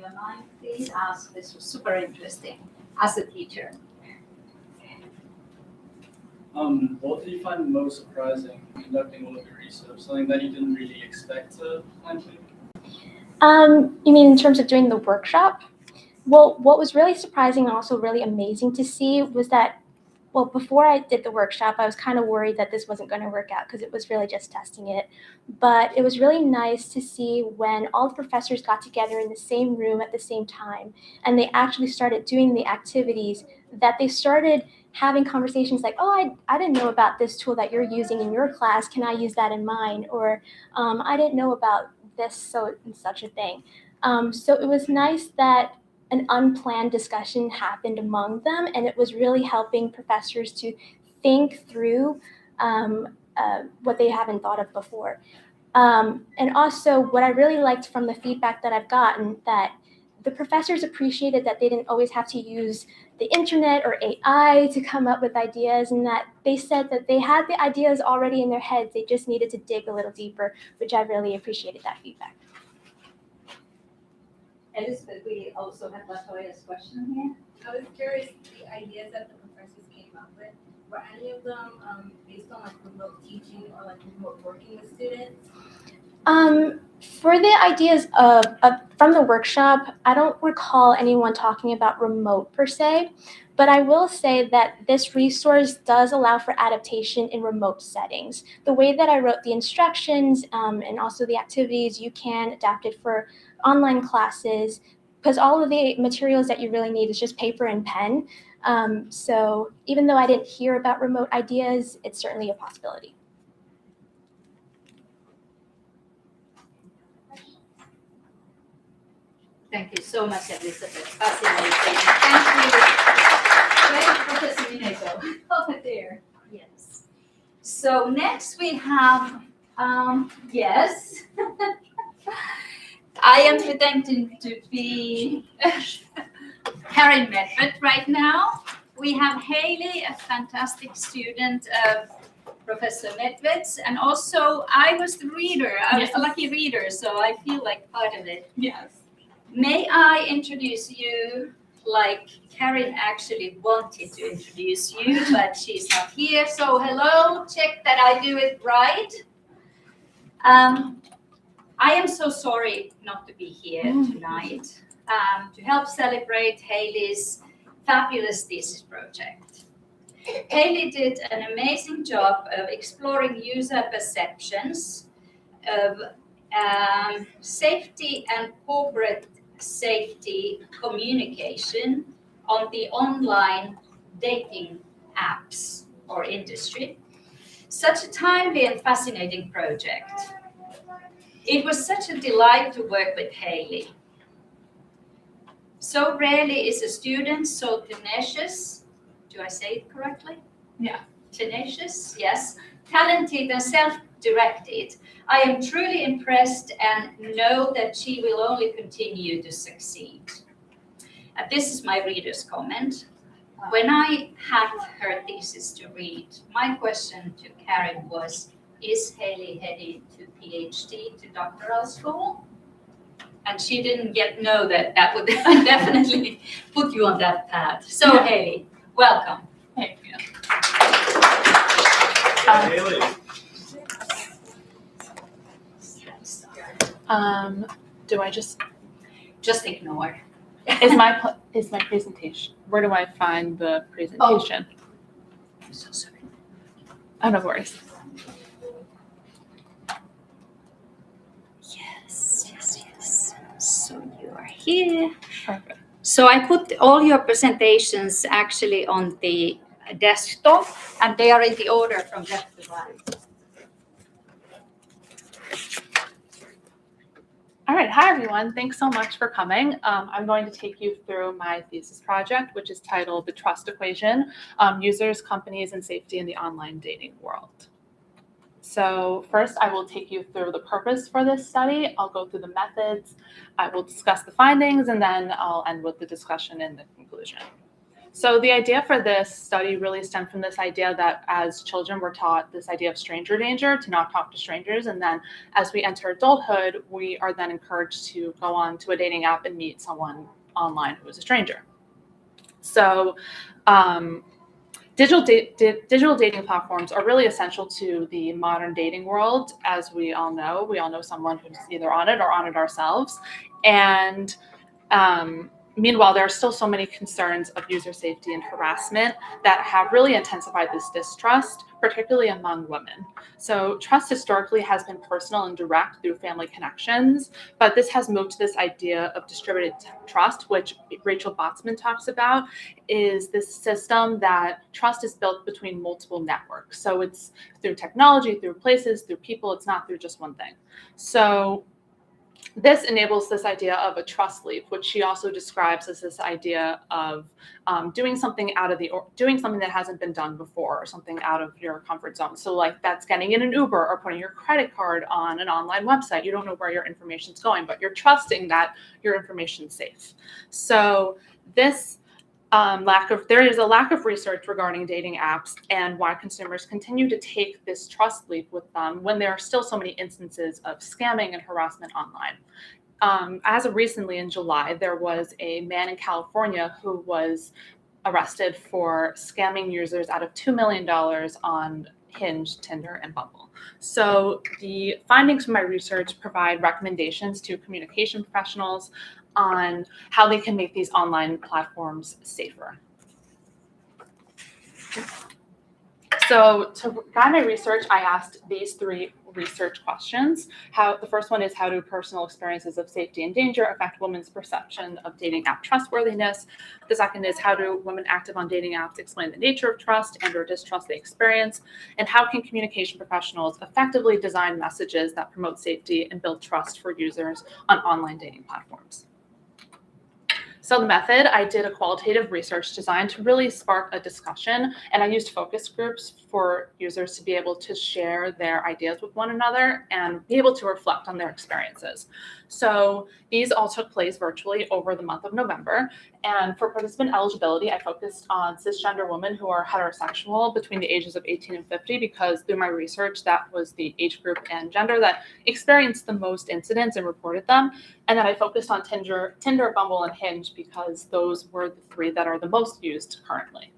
your mind, please ask. This was super interesting as a teacher. What did you find most surprising conducting all of your research? Something that you didn't really expect to find? You mean in terms of doing the workshop? Well, what was really surprising and also really amazing to see was that, well, before I did the workshop, I was kind of worried that this wasn't going to work out because it was really just testing it. But it was really nice to see when all the professors got together in the same room at the same time and they actually started doing the activities, that they started having conversations like, oh, I didn't know about this tool that you're using in your class. Can I use that in mine? Or I didn't know about this, so and such a thing. So it was nice that an unplanned discussion happened among them, and it was really helping professors to think through what they haven't thought of before. And also what I really liked from the feedback that I've gotten, that the professors appreciated that they didn't always have to use the internet or AI to come up with ideas, and that they said that they had the ideas already in their heads, they just needed to dig a little deeper, which I really appreciated that feedback. Elizabeth, we also have Latoya's question here. I was curious, the ideas that the professors came up with, were any of them based on like remote teaching or like remote working with students? For the ideas from the workshop, I don't recall anyone talking about remote per se, but I will say that this resource does allow for adaptation in remote settings. The way that I wrote the instructions and also the activities, you can adapt it for online classes, because all of the materials that you really need is just paper and pen. So even though I didn't hear about remote ideas, it's certainly a possibility. Thank you so much, Elizabeth. Fascinating. Thank you. Great, Professor Mineco. Over there. Yes. So next we have, yes. I am pretending to be Karin Medved right now. We have Haley, a fantastic student of Professor Medved's, and also I was the reader. I was the lucky reader, so I feel like part of it. Yes. May I introduce you like Karin actually wanted to introduce you, but she's not here. So hello, check that I do it right. I am so sorry not to be here tonight to help celebrate Haley's fabulous thesis project. Haley did an amazing job of exploring user perceptions of safety and corporate safety communication on the online dating apps or industry. Such a timely and fascinating project. It was such a delight to work with Haley. So rarely is a student so tenacious. Do I say it correctly? Yeah. Tenacious, yes. Talented and self-directed. I am truly impressed and know that she will only continue to succeed. This is my reader's comment. When I had her thesis to read, my question to Karin was, is Haley heading to PhD, to doctoral school? And she didn't yet know that that would definitely put you on that path. So Haley, welcome. Thank you. Haley. Do I just ignore? is my presentation? Where do I find the presentation? I'm so sorry. Oh, no worries. Yes. So you are here. Perfect. So I put all your presentations actually on the desktop, and they are in the order from left to right. All right, hi everyone. Thanks so much for coming. I'm going to take you through my thesis project, which is titled The Trust Equation, Users, Companies, and Safety in the Online Dating World. So first, I will take you through the purpose for this study. I'll go through the methods, I will discuss the findings, and then I'll end with the discussion and the conclusion. So the idea for this study really stemmed from this idea that as children we're taught this idea of stranger danger, to not talk to strangers, and then as we enter adulthood, we are then encouraged to go on to a dating app and meet someone online who is a stranger. So digital dating platforms are really essential to the modern dating world. As we all know someone who's either on it or on it ourselves. And meanwhile, there are still so many concerns of user safety and harassment that have really intensified this distrust, particularly among women. So trust historically has been personal and direct through family connections, but this has moved to this idea of distributed trust, which Rachel Botsman talks about, is this system that trust is built between multiple networks. So it's through technology, through places, through people. It's not through just one thing. So this enables this idea of a trust leap, which she also describes as this idea of doing something that hasn't been done before, or something out of your comfort zone. So like that's getting in an Uber or putting your credit card on an online website. You don't know where your information's going, but you're trusting that your information's safe. So this there is a lack of research regarding dating apps and why consumers continue to take this trust leap with them when there are still so many instances of scamming and harassment online. As of recently in July, there was a man in California who was arrested for scamming users out of $2 million on Hinge, Tinder, and Bumble. So the findings from my research provide recommendations to communication professionals on how they can make these online platforms safer. So to guide my research, I asked these 3 research questions. The first one is, how do personal experiences of safety and danger affect women's perception of dating app trustworthiness? The second is, how do women active on dating apps explain the nature of trust and or distrust they experience? And how can communication professionals effectively design messages that promote safety and build trust for users on online dating platforms? So the method, I did a qualitative research designed to really spark a discussion, and I used focus groups for users to be able to share their ideas with one another and be able to reflect on their experiences. So these all took place virtually over the month of November. And for participant eligibility, I focused on cisgender women who are heterosexual between the ages of 18 and 50, because through my research, that was the age group and gender that experienced the most incidents and reported them. And then I focused on Tinder, Bumble, and Hinge because those were the 3 that are the most used currently.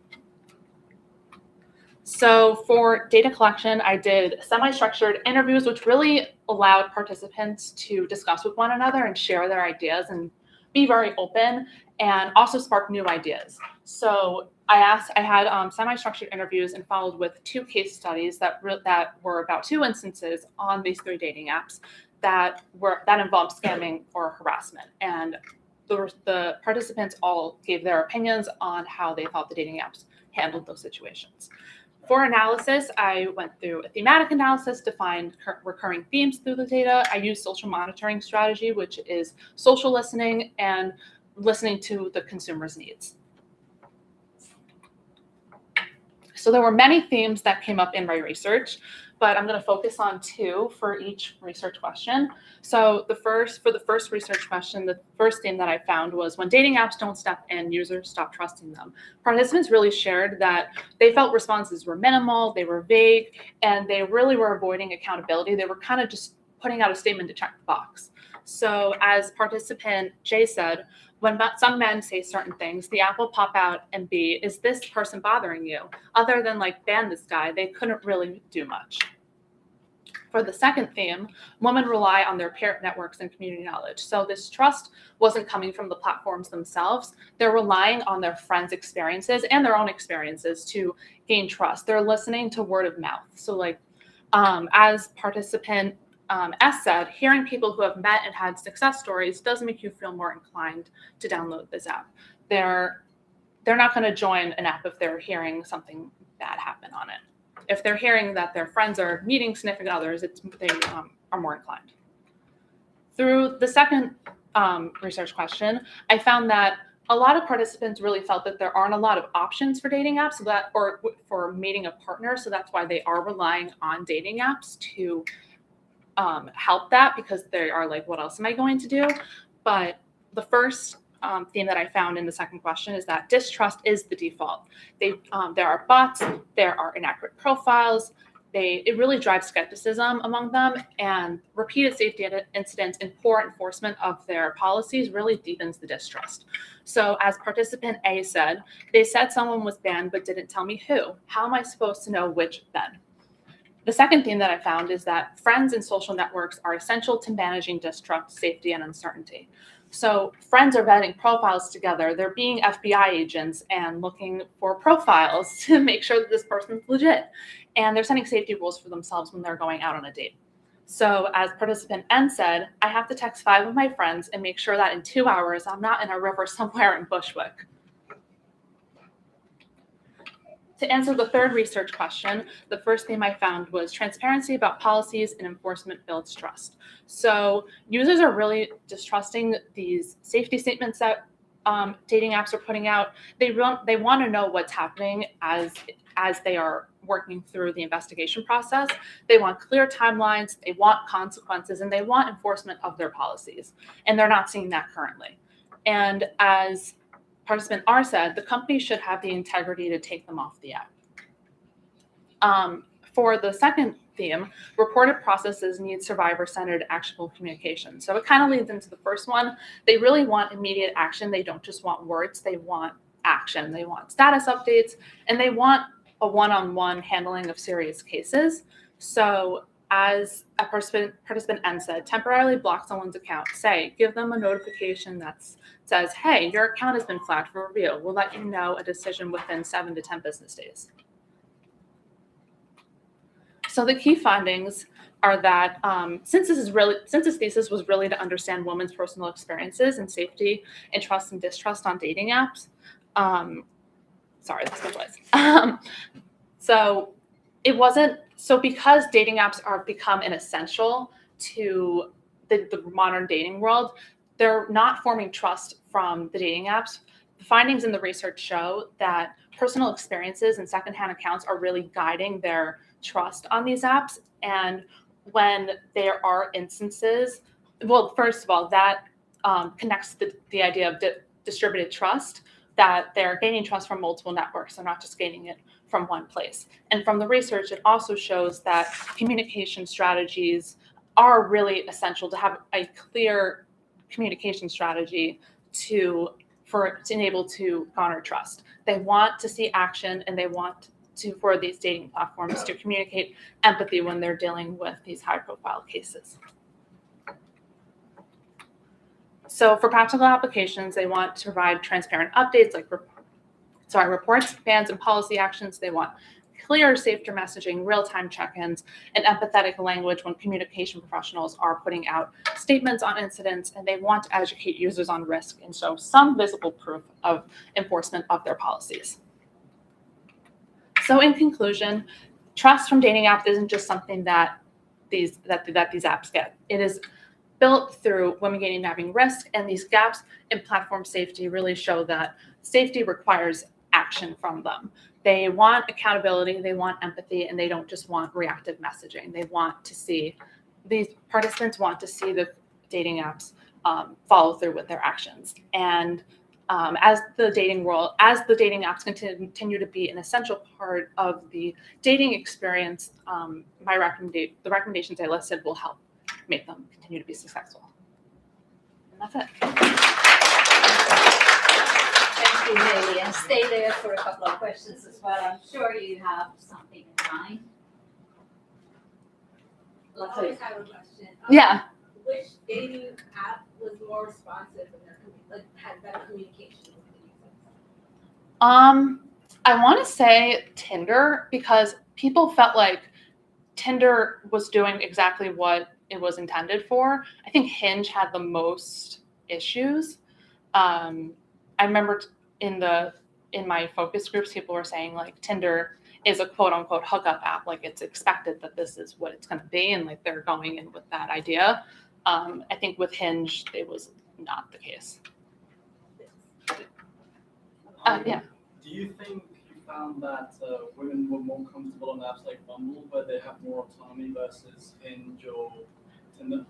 So for data collection, I did semi-structured interviews, which really allowed participants to discuss with one another and share their ideas and be very open, and also spark new ideas. So I had semi-structured interviews and followed with 2 case studies that were about 2 instances on these 3 dating apps that involved scamming or harassment. And the participants all gave their opinions on how they thought the dating apps handled those situations. For analysis, I went through a thematic analysis to find recurring themes through the data. I used social monitoring strategy, which is social listening and listening to the consumer's needs. So there were many themes that came up in my research, but I'm going to focus on 2 for each research question. So for the first research question, the first theme that I found was, when dating apps don't step in, users stop trusting them. Participants really shared that they felt responses were minimal, they were vague, and they really were avoiding accountability. They were kind of just putting out a statement to check the box. So as participant Jay said, when some men say certain things, the app will pop out and be, is this person bothering you? Other than like, ban this guy, they couldn't really do much. For the second theme, women rely on their peer networks and community knowledge. So this trust wasn't coming from the platforms themselves. They're relying on their friends' experiences and their own experiences to gain trust. They're listening to word of mouth. So like, as participant S said, hearing people who have met and had success stories does make you feel more inclined to download this app. They're not going to join an app if they're hearing something bad happen on it. If they're hearing that their friends are meeting significant others, they are more inclined. Through the second research question, I found that a lot of participants really felt that there aren't a lot of options for dating apps, or for meeting a partner. So that's why they are relying on dating apps to help that, because they are like, what else am I going to do? But the first theme that I found in the second question is that distrust is the default. There are bots, there are inaccurate profiles. It really drives skepticism among them, and repeated safety incidents and poor enforcement of their policies really deepens the distrust. So as participant A said, they said someone was banned but didn't tell me who. How am I supposed to know which then? The second theme that I found is that friends and social networks are essential to managing distrust, safety, and uncertainty. So friends are vetting profiles together. They're being FBI agents and looking for profiles to make sure that this person's legit. And they're setting safety rules for themselves when they're going out on a date. So as participant N said, I have to text 5 of my friends and make sure that in 2 hours, I'm not in a river somewhere in Bushwick. To answer the third research question, the first theme I found was transparency about policies and enforcement builds trust. So users are really distrusting these safety statements that dating apps are putting out. They want to know what's happening as they are working through the investigation process. They want clear timelines, they want consequences, and they want enforcement of their policies. And they're not seeing that currently. And as participant R said, the company should have the integrity to take them off the app. For the second theme, reported processes need survivor-centered actionable communication. So it kind of leads into the first one. They really want immediate action. They don't just want words, they want action. They want status updates, and they want a one-on-one handling of serious cases. So as a participant N said, temporarily block someone's account. Say, give them a notification that says, hey, your account has been flagged for review. We'll let you know a decision within 7 to 10 business days. So the key findings are that since this thesis was really to understand women's personal experiences and safety and trust and distrust on dating apps, sorry, that's my voice. So it wasn't, so because dating apps are become an essential to the modern dating world, they're not forming trust from the dating apps. The findings in the research show that personal experiences and secondhand accounts are really guiding their trust on these apps. And when there are instances, well, first of all, that connects the idea of distributed trust, that they're gaining trust from multiple networks. They're not just gaining it from one place. And from the research, it also shows that communication strategies are really essential to have a clear communication strategy to enable to garner trust. They want to see action, and they want for these dating platforms to communicate empathy when they're dealing with these high-profile cases. So for practical applications, they want to provide transparent updates like reports, bans, and policy actions. They want clear, safer messaging, real-time check-ins, and empathetic language when communication professionals are putting out statements on incidents, and they want to educate users on risk and show some visible proof of enforcement of their policies. So in conclusion, trust from dating apps isn't just something that these apps get. It is built through women gaining and having risk, and these gaps in platform safety really show that safety requires action from them. They want accountability, they want empathy, and they don't just want reactive messaging. They want to see, these participants want to see the dating apps follow through with their actions. And as the dating apps continue to be an essential part of the dating experience, the recommendations I listed will help make them continue to be successful. And that's it. Thank you, Lily, and stay there for a couple of questions as well. I'm sure you have something in mind. I always have a question. Yeah. Which dating app was more responsive and had better communication with the users? I want to say Tinder, because people felt like Tinder was doing exactly what it was intended for. I think Hinge had the most issues. I remember in my focus groups, people were saying like Tinder is a quote unquote hookup app. Like it's expected that this is what it's going to be, and like they're going in with that idea. I think with Hinge, it was not the case. Yeah. Do you think you found that women were more comfortable on apps like Bumble, where they have more autonomy versus Hinge or Tinder?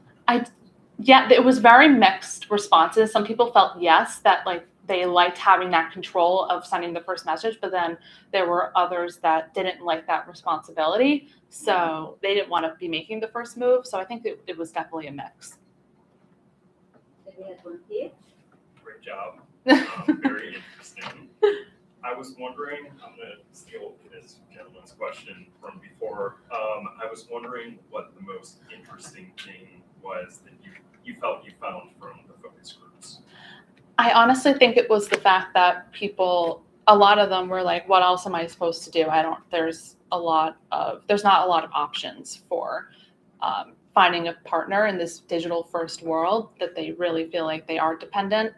Yeah, it was very mixed responses. Some people felt yes, that like they liked having that control of sending the first message, but then there were others that didn't like that responsibility. So they didn't want to be making the first move. So I think it was definitely a mix. Then we had one here. Great job. Very interesting. I was wondering, I'm going to steal this gentleman's question from before. I was wondering what the most interesting thing was that you felt you found from the focus groups. I honestly think it was the fact that a lot of them were like, what else am I supposed to do? There's not a lot of options for finding a partner in this digital first world, that they really feel like they are dependent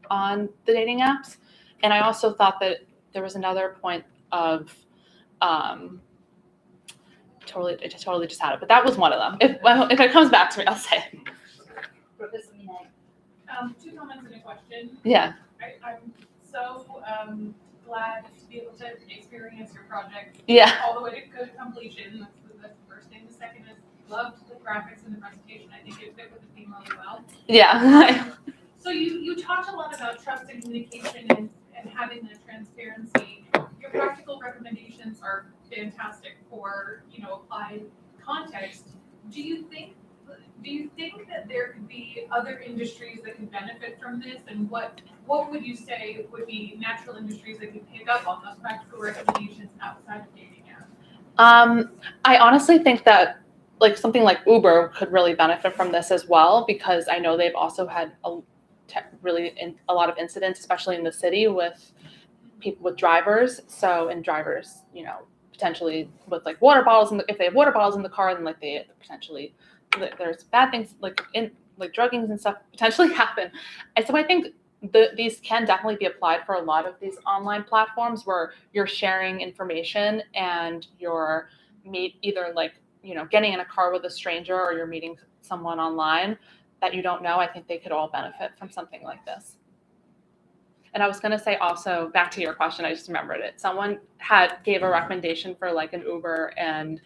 on the dating apps. And I also thought that there was another point of, totally just had it, but that was one of them. If it comes back to me, I'll say it. Professor Minay. 2 comments and a question. Yeah. I'm so glad to be able to experience your project Yeah. all the way to completion. That's the first thing. The second is loved the graphics and the presentation. I think it fit with the theme really well. Yeah. So you talked a lot about trust and communication and having that transparency. Your practical recommendations are fantastic for applied context. Do you think that there could be other industries that could benefit from this, and what would you say would be natural industries that could pick up on those practical recommendations outside of dating apps? I honestly think that like something like Uber could really benefit from this as well, because I know they've also had a lot of incidents, especially in the city, with people with drivers. So, and drivers, potentially with like water bottles, if they have water bottles in the car, then like they potentially, there's bad things like druggings and stuff potentially happen. And so I think these can definitely be applied for a lot of these online platforms where you're sharing information and you're either like, getting in a car with a stranger, or you're meeting someone online that you don't know. I think they could all benefit from something like this. And I was going to say also, back to your question, I just remembered it. Someone gave a recommendation for like an Uber and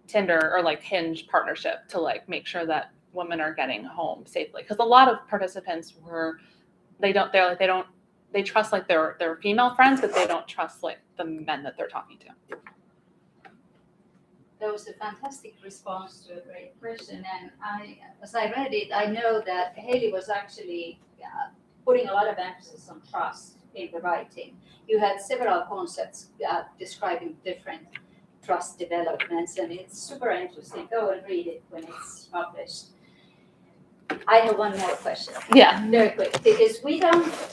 Tinder or like Hinge partnership to like make sure that women are getting home safely. Because a lot of participants they trust like their female friends, but they don't trust like the men that they're talking to. That was a fantastic response to a great question. And as I read it, I know that Haley was actually putting a lot of emphasis on trust in the writing. You had several concepts describing different trust developments, and it's super interesting. Go and read it when it's published. I have one more question. Yeah. Very quick, because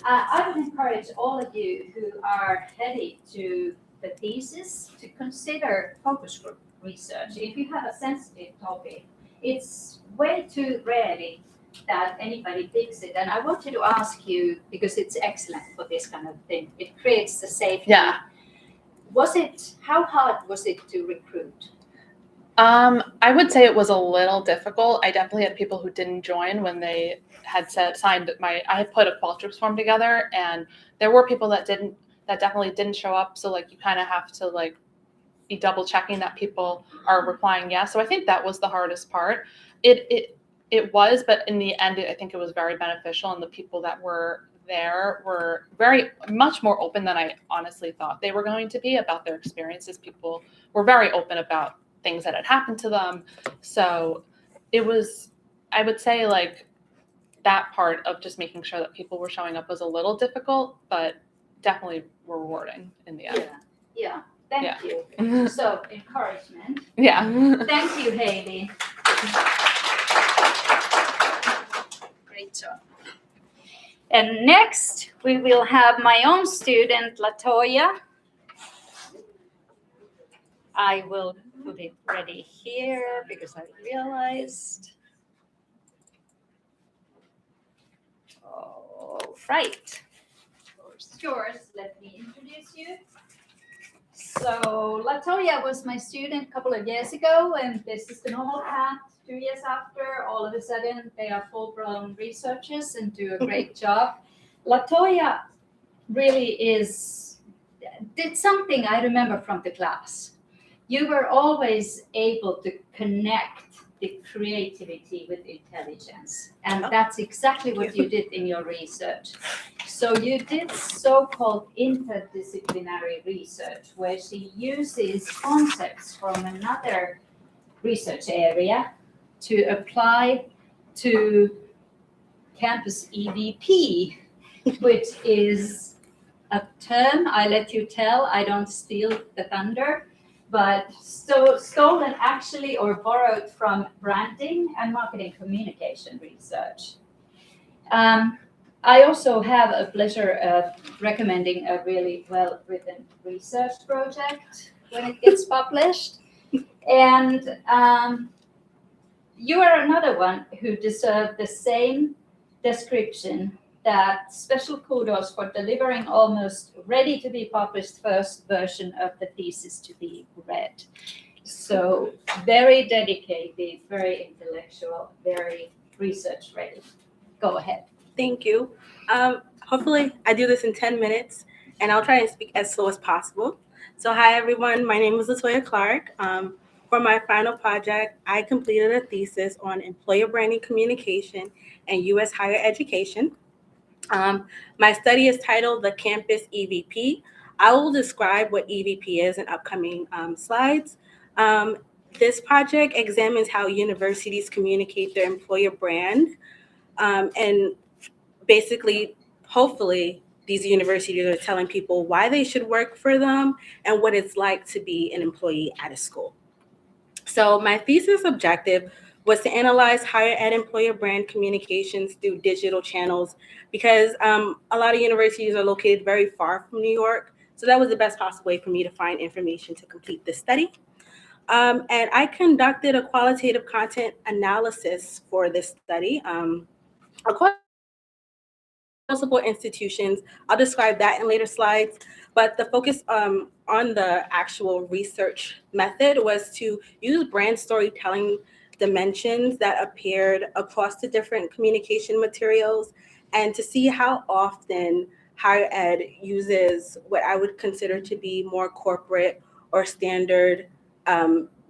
I would encourage all of you who are headed to the thesis to consider focus group research. If you have a sensitive topic, it's way too rarely that anybody picks it. And I wanted to ask you, because it's excellent for this kind of thing, it creates the safety. Yeah. How hard was it to recruit? I would say it was a little difficult. I definitely had people who didn't join when they had I had put a Qualtrics form together, and there were people that definitely didn't show up. So like you kind of have to like be double checking that people are replying yes. So I think that was the hardest part. It was, but in the end, I think it was very beneficial, and the people that were there were very much more open than I honestly thought they were going to be about their experiences. People were very open about things that had happened to them. So it was, I would say like that part of just making sure that people were showing up was a little difficult, but definitely rewarding in the end. Yeah. Thank you. So encouragement. Yeah. Thank you, Haley. Great job. And next, we will have my own student, Latoya. I will put it ready here because I realized. All right. Yours. Let me introduce you. So Latoya was my student a couple of years ago, and this is the normal path. 2 years after, all of a sudden, they are full-blown researchers and do a great job. Latoya really did something I remember from the class. You were always able to connect the creativity with intelligence. And that's exactly what you did in your research. So you did so-called interdisciplinary research, where she uses concepts from another research area to apply to campus EVP, which is a term I let you tell, I don't steal the thunder, but stolen actually or borrowed from branding and marketing communication research. I also have a pleasure of recommending a really well-written research project when it gets published. And you are another one who deserved the same description, that special kudos for delivering almost ready to be published first version of the thesis to be read. So very dedicated, very intellectual, very research ready. Go ahead. Thank you. Hopefully I do this in 10 minutes and I'll try and speak as slow as possible. So hi everyone, my name is Latoya Clark. For my final project, I completed a thesis on employer branding communication and U.S. higher education. My study is titled The Campus EVP. I will describe what EVP is in upcoming slides. This project examines how universities communicate their employer brand, and basically, hopefully, these universities are telling people why they should work for them and what it's like to be an employee at a school. So my thesis objective was to analyze higher ed employer brand communications through digital channels, because a lot of universities are located very far from New York. So that was the best possible way for me to find information to complete this study. And I conducted a qualitative content analysis for this study across multiple institutions. I'll describe that in later slides, but the focus on the actual research method was to use brand storytelling dimensions that appeared across the different communication materials, and to see how often higher ed uses what I would consider to be more corporate or standard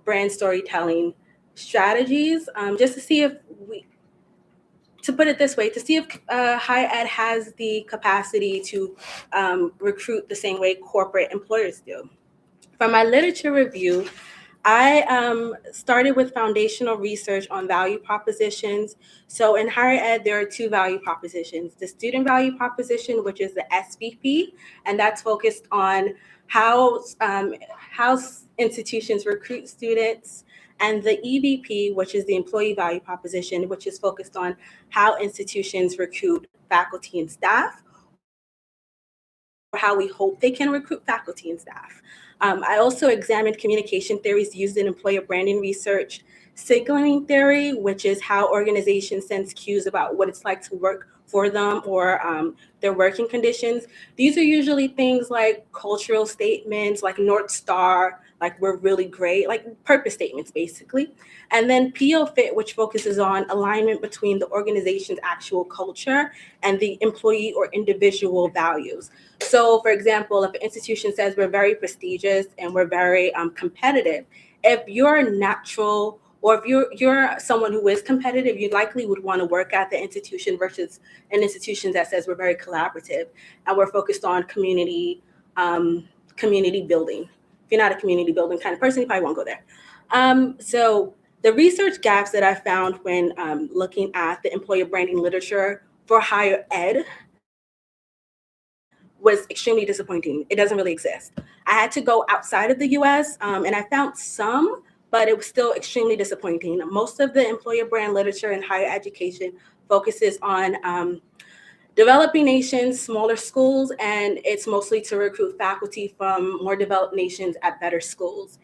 brand storytelling strategies, just to see if to put it this way, to see if higher ed has the capacity to recruit the same way corporate employers do. For my literature review, I started with foundational research on value propositions. So in higher ed, there are two value propositions: the student value proposition, which is the SVP, and that's focused on how institutions recruit students, and the EVP, which is the employee value proposition, which is focused on how institutions recruit faculty and staff, or how we hope they can recruit faculty and staff. I also examined communication theories used in employer branding research, signaling theory, which is how organizations send cues about what it's like to work for them, or their working conditions. These are usually things like cultural statements, like North Star, like we're really great, like purpose statements basically. And then PO Fit, which focuses on alignment between the organization's actual culture and the employee or individual values. So for example, if an institution says we're very prestigious and we're very competitive, if you're natural, or if you're someone who is competitive, you likely would want to work at the institution versus an institution that says we're very collaborative and we're focused on community building. If you're not a community building kind of person, you probably won't go there. So the research gaps that I found when looking at the employer branding literature for higher ed was extremely disappointing. It doesn't really exist. I had to go outside of the US and I found some, but it was still extremely disappointing. Most of the employer brand literature in higher education focuses on developing nations, smaller schools, and it's mostly to recruit faculty from more developed nations at better schools.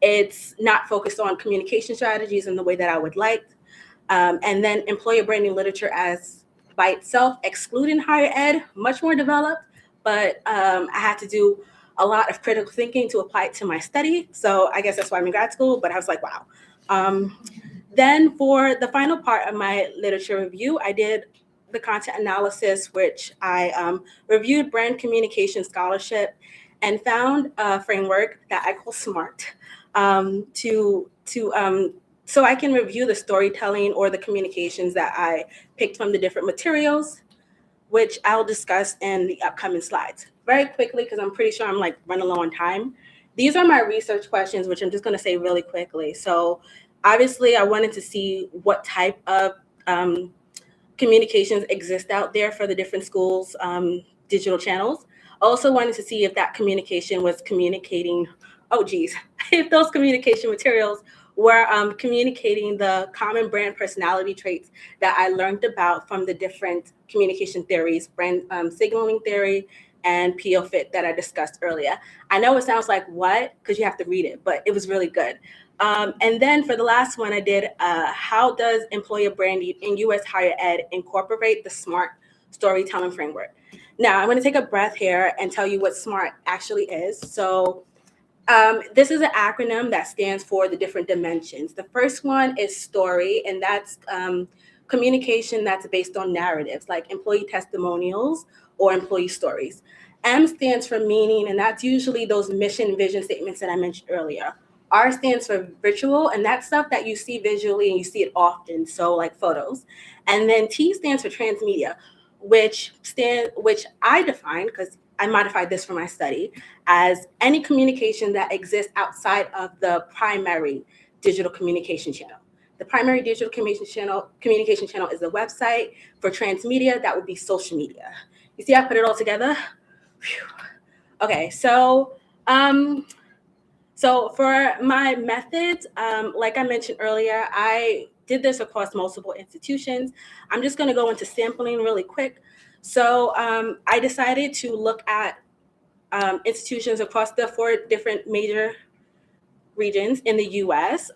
It's not focused on communication strategies in the way that I would like. And then employer branding literature as by itself, excluding higher ed, much more developed, but I had to do a lot of critical thinking to apply it to my study. So I guess that's why I'm in grad school, but I was like, wow. Then for the final part of my literature review, I did the content analysis, which I reviewed brand communication scholarship and found a framework that I call SMART to so I can review the storytelling or the communications that I picked from the different materials, which I'll discuss in the upcoming slides. Very quickly, because I'm pretty sure I'm like running low on time. These are my research questions, which I'm just going to say really quickly. So obviously, I wanted to see what type of communications exist out there for the different schools' digital channels. Also wanted to see if that communication was communicating, if those communication materials were communicating the common brand personality traits that I learned about from the different communication theories, brand signaling theory, and PO Fit that I discussed earlier. I know it sounds like what, because you have to read it, but it was really good. And then for the last one, I did how does employer branding in U.S. higher ed incorporate the SMART storytelling framework? Now, I'm going to take a breath here and tell you what SMART actually is. So this is an acronym that stands for the different dimensions. The first one is story, and that's communication that's based on narratives, like employee testimonials or employee stories. M stands for meaning, and that's usually those mission vision statements that I mentioned earlier. R stands for ritual, and that's stuff that you see visually and you see it often, so like photos. And then T stands for transmedia, which I define, because I modified this for my study, as any communication that exists outside of the primary digital communication channel. The primary digital communication channel is the website. For transmedia, that would be social media. You see, I put it all together. Whew. Okay, so for my methods, like I mentioned earlier, I did this across multiple institutions. I'm just going to go into sampling really quick. So I decided to look at institutions across the 4 different major regions in the U.S.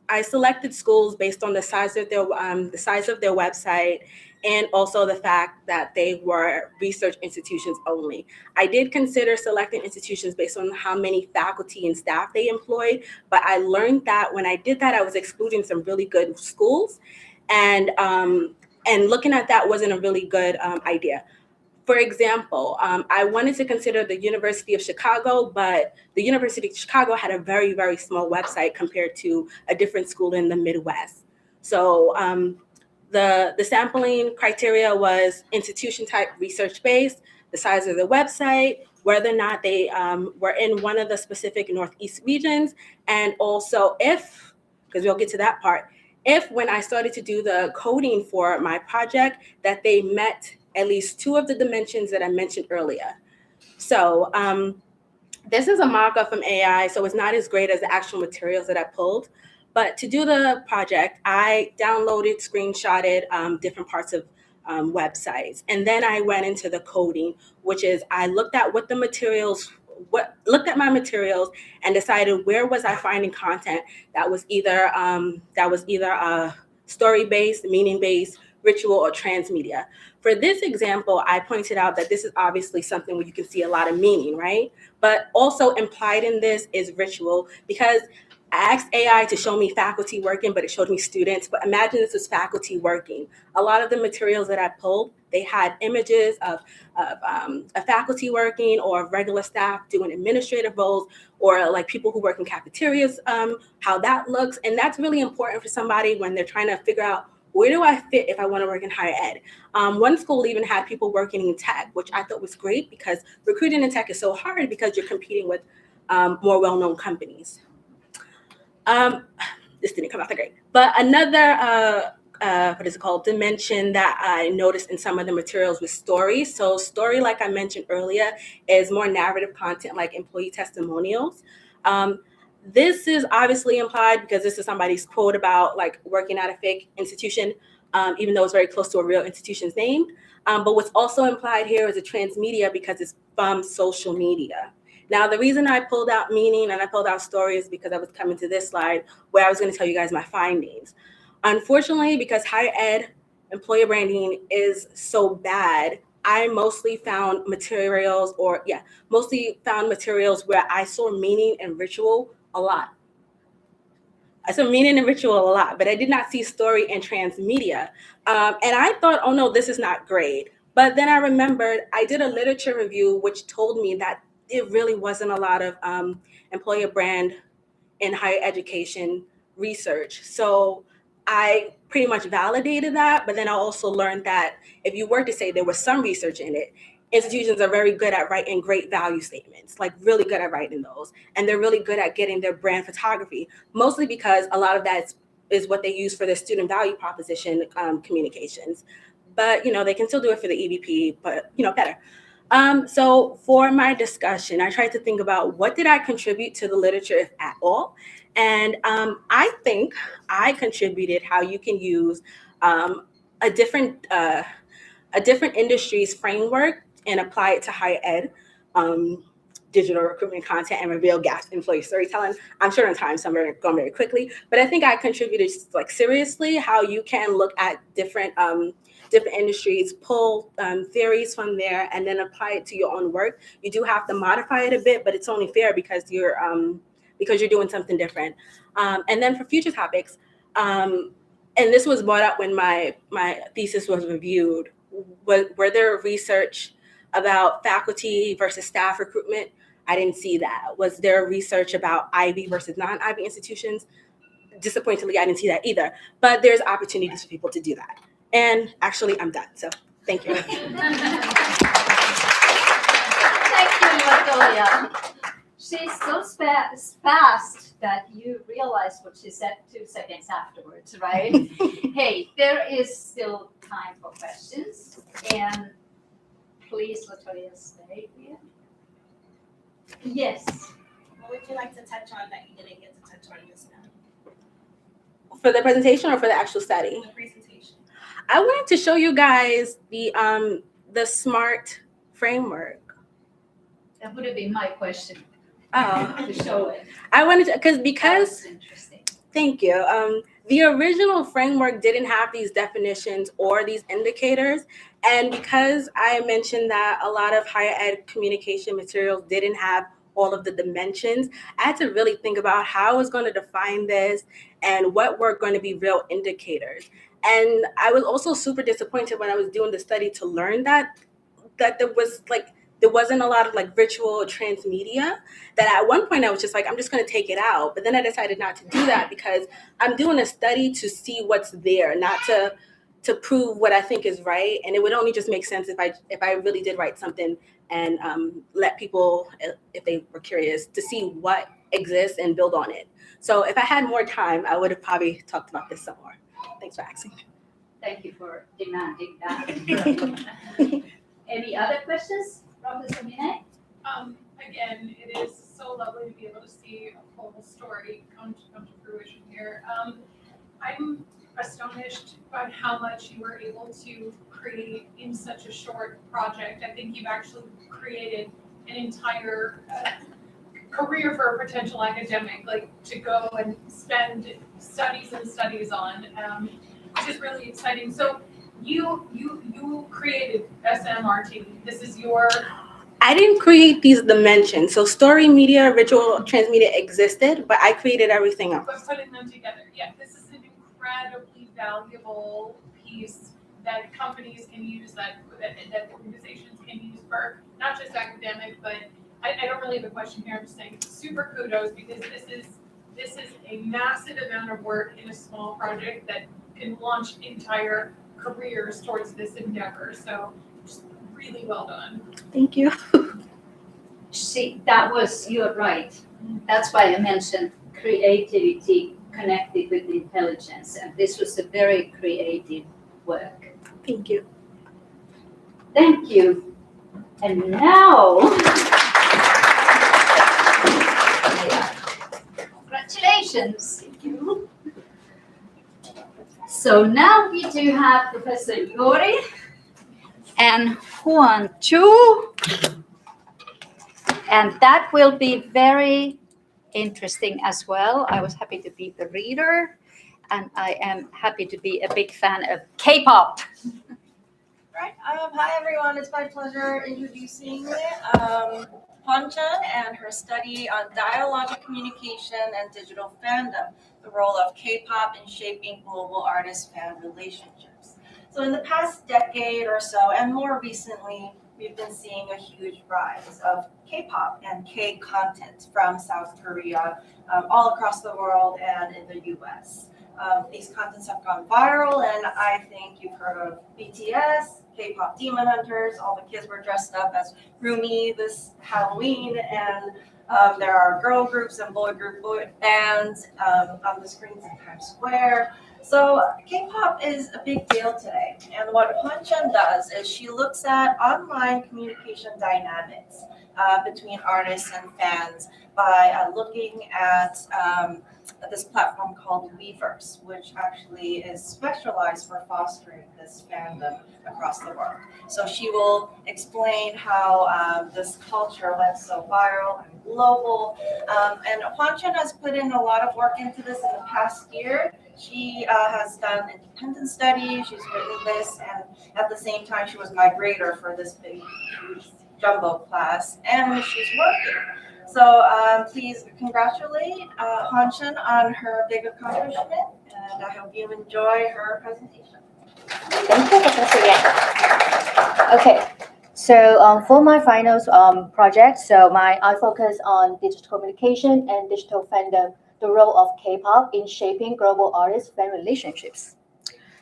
I selected schools based on the size of their website, and also the fact that they were research institutions only. I did consider selecting institutions based on how many faculty and staff they employed, but I learned that when I did that, I was excluding some really good schools, and looking at that wasn't a really good idea. For example, I wanted to consider the University of Chicago, but the University of Chicago had a very, very small website compared to a different school in the Midwest. So the sampling criteria was institution type, research based, the size of the website, whether or not they were in one of the specific Northeast regions, and also if, because we'll get to that part, if when I started to do the coding for my project, that they met at least 2 of the dimensions that I mentioned earlier. So this is a mock-up from AI, so it's not as great as the actual materials that I pulled. But to do the project, I downloaded, screenshotted different parts of websites. And then I went into the coding, which is I looked at looked at my materials and decided where was I finding content that was either story-based, meaning-based, ritual, or transmedia. For this example, I pointed out that this is obviously something where you can see a lot of meaning, right? But also implied in this is ritual, because I asked AI to show me faculty working, but it showed me students. But imagine this is faculty working. A lot of the materials that I pulled, they had images of a faculty working, or regular staff doing administrative roles, or like people who work in cafeterias, how that looks. And that's really important for somebody when they're trying to figure out, where do I fit if I want to work in higher ed? One school even had people working in tech, which I thought was great, because recruiting in tech is so hard because you're competing with more well-known companies. This didn't come out that great. But another, dimension that I noticed in some of the materials was story. So story, like I mentioned earlier, is more narrative content like employee testimonials. This is obviously implied because this is somebody's quote about like working at a fake institution, even though it's very close to a real institution's name. But what's also implied here is a transmedia because it's from social media. Now, the reason I pulled out meaning and I pulled out story is because I was coming to this slide where I was going to tell you guys my findings. Unfortunately, because higher ed employer branding is so bad, I mostly found materials where I saw meaning and ritual a lot. But I did not see story and transmedia. And I thought, oh no, this is not great. But then I remembered I did a literature review, which told me that it really wasn't a lot of employer brand in higher education research. So I pretty much validated that, but then I also learned that if you were to say there was some research in it, institutions are very good at writing great value statements, like really good at writing those. And they're really good at getting their brand photography, mostly because a lot of that is what they use for their student value proposition communications. But, they can still do it for the EVP, but, better. So for my discussion, I tried to think about what did I contribute to the literature, if at all. And I think I contributed how you can use a different industry's framework and apply it to higher ed, digital recruitment content, and reveal gaps in employee storytelling. I'm sure in time some are going very quickly, but I think I contributed seriously how you can look at different industries, pull theories from there, and then apply it to your own work. You do have to modify it a bit, but it's only fair because you're doing something different. And then for future topics, and this was brought up when my thesis was reviewed, were there research about faculty versus staff recruitment? I didn't see that. Was there research about IB versus non-IB institutions? Disappointingly, I didn't see that either. But there's opportunities for people to do that. And actually, I'm done. So thank you. Thank you, Latoya. She's so fast that you realize what she said 2 seconds afterwards, right? Hey, there is still time for questions. And please, Latoya, stay here. Yes. What would you like to touch on that you didn't get to touch on just now? For the presentation or for the actual study? The presentation. I wanted to show you guys the SMART framework. That would have been my question. Oh, To show it. I wanted to because That's interesting. thank you. The original framework didn't have these definitions or these indicators. And because I mentioned that a lot of higher ed communication materials didn't have all of the dimensions, I had to really think about how I was going to define this and what were going to be real indicators. And I was also super disappointed when I was doing the study to learn that there wasn't a lot of virtual or transmedia, that at one point I was just I'm just going to take it out. But then I decided not to do that because I'm doing a study to see what's there, not to prove what I think is right. And it would only just make sense if I really did write something and let people, if they were curious, to see what exists and build on it. So if I had more time, I would have probably talked about this some more. Thanks for asking. Thank you for demanding that. Any other questions, Professor Mine? Again, it is so lovely to be able to see a whole story come to fruition here. I'm astonished by how much you were able to create in such a short project. I think you've actually created an entire career for a potential academic, to go and spend studies and studies on, which is really exciting. So you created SMRT. This is your... I didn't create these dimensions. So story, media, visual, transmedia existed, but I created everything else. But putting them together, yeah, this is an incredibly valuable piece that companies can use, that organizations can use for not just academic, but I don't really have a question here. I'm just saying super kudos, because this is a massive amount of work in a small project that can launch entire careers towards this endeavor. So just really well done. Thank you. See, you're right. That's why I mentioned creativity connected with intelligence. And this was a very creative work. Thank you. Thank you. And now, congratulations. Thank you. So now we do have Professor Yori and Juan Chu. And that will be very interesting as well. I was happy to be the reader, and I am happy to be a big fan of K-pop. Right. Hi, everyone. It's my pleasure introducing Hwan Chun and her study on dialogic communication and digital fandom, the role of K-pop in shaping global artist-fan relationships. So in the past decade or so, and more recently, we've been seeing a huge rise of K-pop and K-content from South Korea, all across the world and in the US. These contents have gone viral, and I think you've heard of BTS, K-pop Demon Hunters. All the kids were dressed up as Rumi this Halloween, and there are girl groups and boy bands on the screens in Times Square. So K-pop is a big deal today, and what Hwan-Chun does is she looks at online communication dynamics between artists and fans by looking at this platform called Weverse, which actually is specialized for fostering this fandom across the world. So she will explain how this culture went so viral and global. And Hwan-Chun has put in a lot of work into this in the past year. She has done independent studies, she's written this, and at the same time, she was my grader for this big, huge jumbo class, and she's working. So please congratulate Hwan-Chun on her big accomplishment, and I hope you enjoy her presentation. Thank you, Professor Yang. Okay, so for my finals project, I focus on digital communication and digital fandom, the role of K-pop in shaping global artist-fan relationships.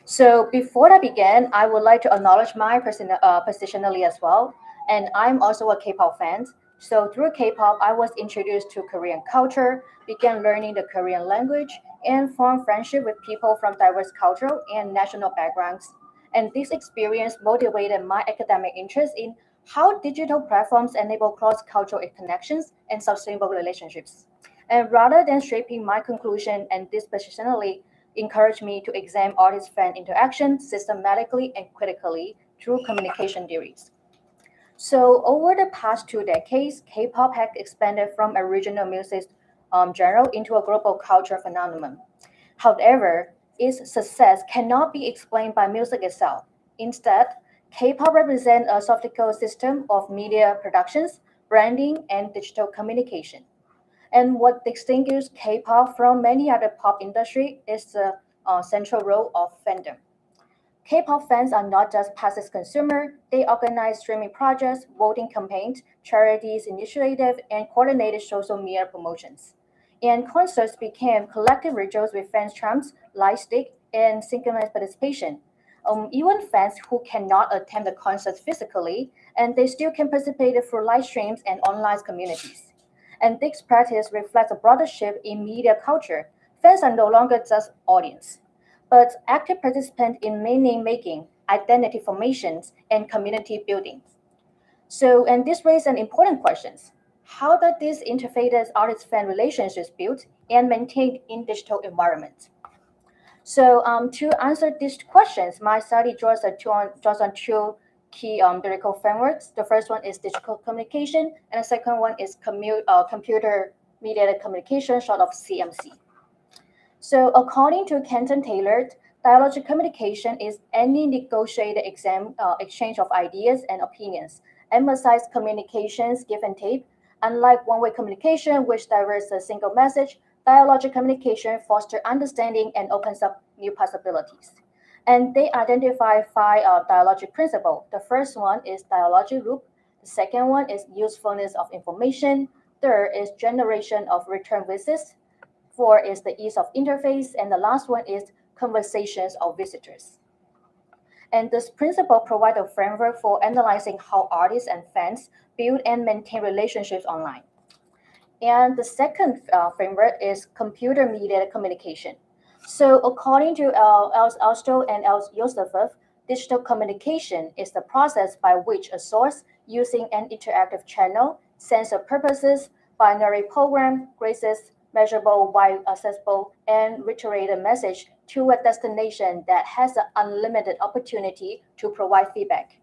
So before I begin, I would like to acknowledge my positionally as well, and I'm also a K-pop fan. So through K-pop, I was introduced to Korean culture, began learning the Korean language, and formed friendship with people from diverse cultural and national backgrounds. And this experience motivated my academic interest in how digital platforms enable cross-cultural connections and sustainable relationships. And rather than shaping my conclusion and dispositionally encouraged me to examine artist-fan interaction systematically and critically through communication theories. So over the past 2 decades, K-pop has expanded from a regional music genre into a global culture phenomenon. However, its success cannot be explained by music itself. Instead, K-pop represents a sophisticated system of media productions, branding, and digital communication. And what distinguishes K-pop from many other pop industry is the central role of fandom. K-pop fans are not just passive consumers, they organize streaming projects, voting campaigns, charities initiatives, and coordinated social media promotions. And concerts became collective rituals with fans' charms, light stick, and synchronized participation. Even fans who cannot attend the concerts physically, and they still can participate through live streams and online communities. And this practice reflects a broader shift in media culture. Fans are no longer just audience, but active participants in meaning making, identity formations, and community building. So, and this raises an important questions. How does this interface artist-fan relationships build and maintained in digital environments? So, to answer these questions, my study draws on two key theoretical frameworks. The first one is digital communication, and the second one is computer-mediated communication, short of CMC. So according to Kenton Taylor, dialogic communication is any negotiated exchange of ideas and opinions, emphasize communications give and take. Unlike one-way communication, which diverts a single message, dialogic communication fosters understanding and opens up new possibilities. And they identify 5 dialogic principles. The first one is dialogic loop. The second one is usefulness of information. Third is generation of return visits. 4 is the ease of interface, and the last one is conversations of visitors. And this principle provides a framework for analyzing how artists and fans build and maintain relationships online. And the second framework is computer-mediated communication. So according to Alsto and Yosefov, digital communication is the process by which a source using an interactive channel sends a purposes, binary program, graces, measurable, wide accessible, and reiterated message to a destination that has an unlimited opportunity to provide feedback.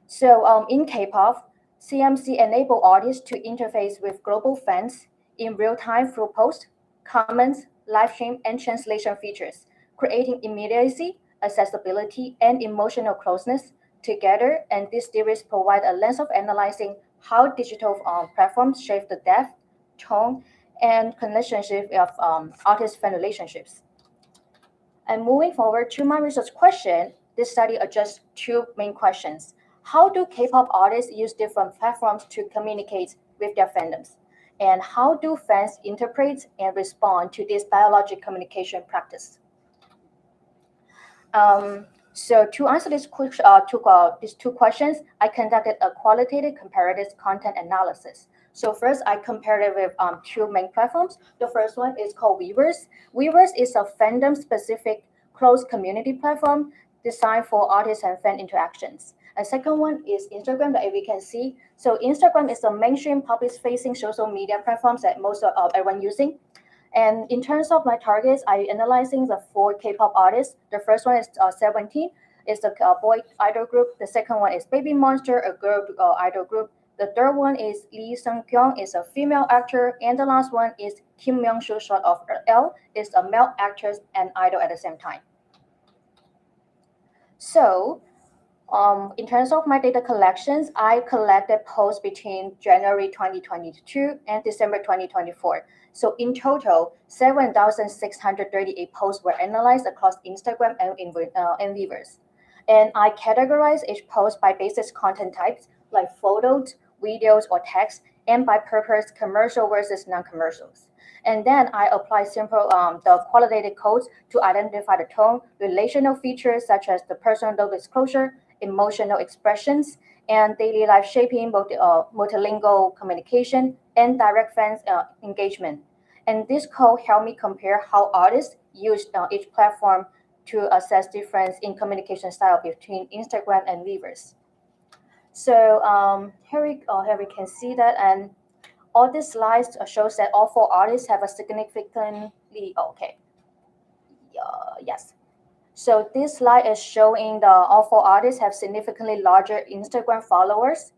So in K-pop, CMC enable artists to interface with global fans in real time through posts, comments, live stream, and translation features, creating immediacy, accessibility, and emotional closeness together. And these theories provide a lens of analyzing how digital platforms shape the depth, tone, and relationship of artist-fan relationships. And moving forward to my research question, this study addressed 2 main questions. how do K-pop artists use different platforms to communicate with their fandoms? And how do fans interpret and respond to this dialogic communication practice? So to answer these two questions, I conducted a qualitative comparative content analysis. So first, I compared it with two main platforms. The first one is called Weverse. Weverse is a fandom-specific closed community platform designed for artists and fan interactions. A second one is Instagram that we can see. So Instagram is a mainstream public-facing social media platform that most of everyone using. And in terms of my targets, I analyzing the 4 K-pop artists. The first one is 17, is a boy idol group. The second one is Baby Monster, a girl idol group. The third one is Lee Sung-kyung, is a female actor. And the last one is Kim Myung-soo, short of L, is a male actress and idol at the same time. So in terms of my data collections, I collected posts between January 2022 and December 2024. So in total, 7,638 posts were analyzed across Instagram and Weverse. And I categorized each post by basic content types like photos, videos, or text, and by purpose, commercial versus non-commercials. And then I apply simple the qualitative codes to identify the tone, relational features such as the personal disclosure, emotional expressions, and daily life shaping, multilingual communication, and direct fans engagement. And this code helped me compare how artists use each platform to assess difference in communication style between Instagram and Weverse. So here we can see that, and all these slides shows that all 4 artists have a significantly yes. So this slide is showing all 4 artists have significantly larger Instagram followers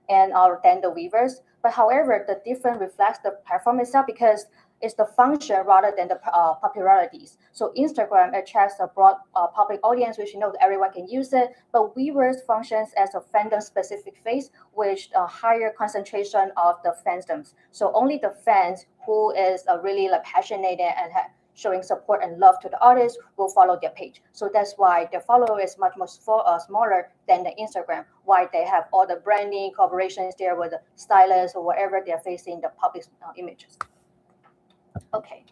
and than the Weverse. But however, the difference reflects the platform itself because it's the function rather than the popularities. So Instagram attracts a broad public audience, which everyone can use it. But Weverse functions as a fandom-specific phase, which higher concentration of the fandoms. So only the fans who is really passionate and showing support and love to the artist will follow their page. So that's why the follower is much more smaller than the Instagram. Why they have all the branding collaborations there with the stylists or whatever they're facing the public images. Okay,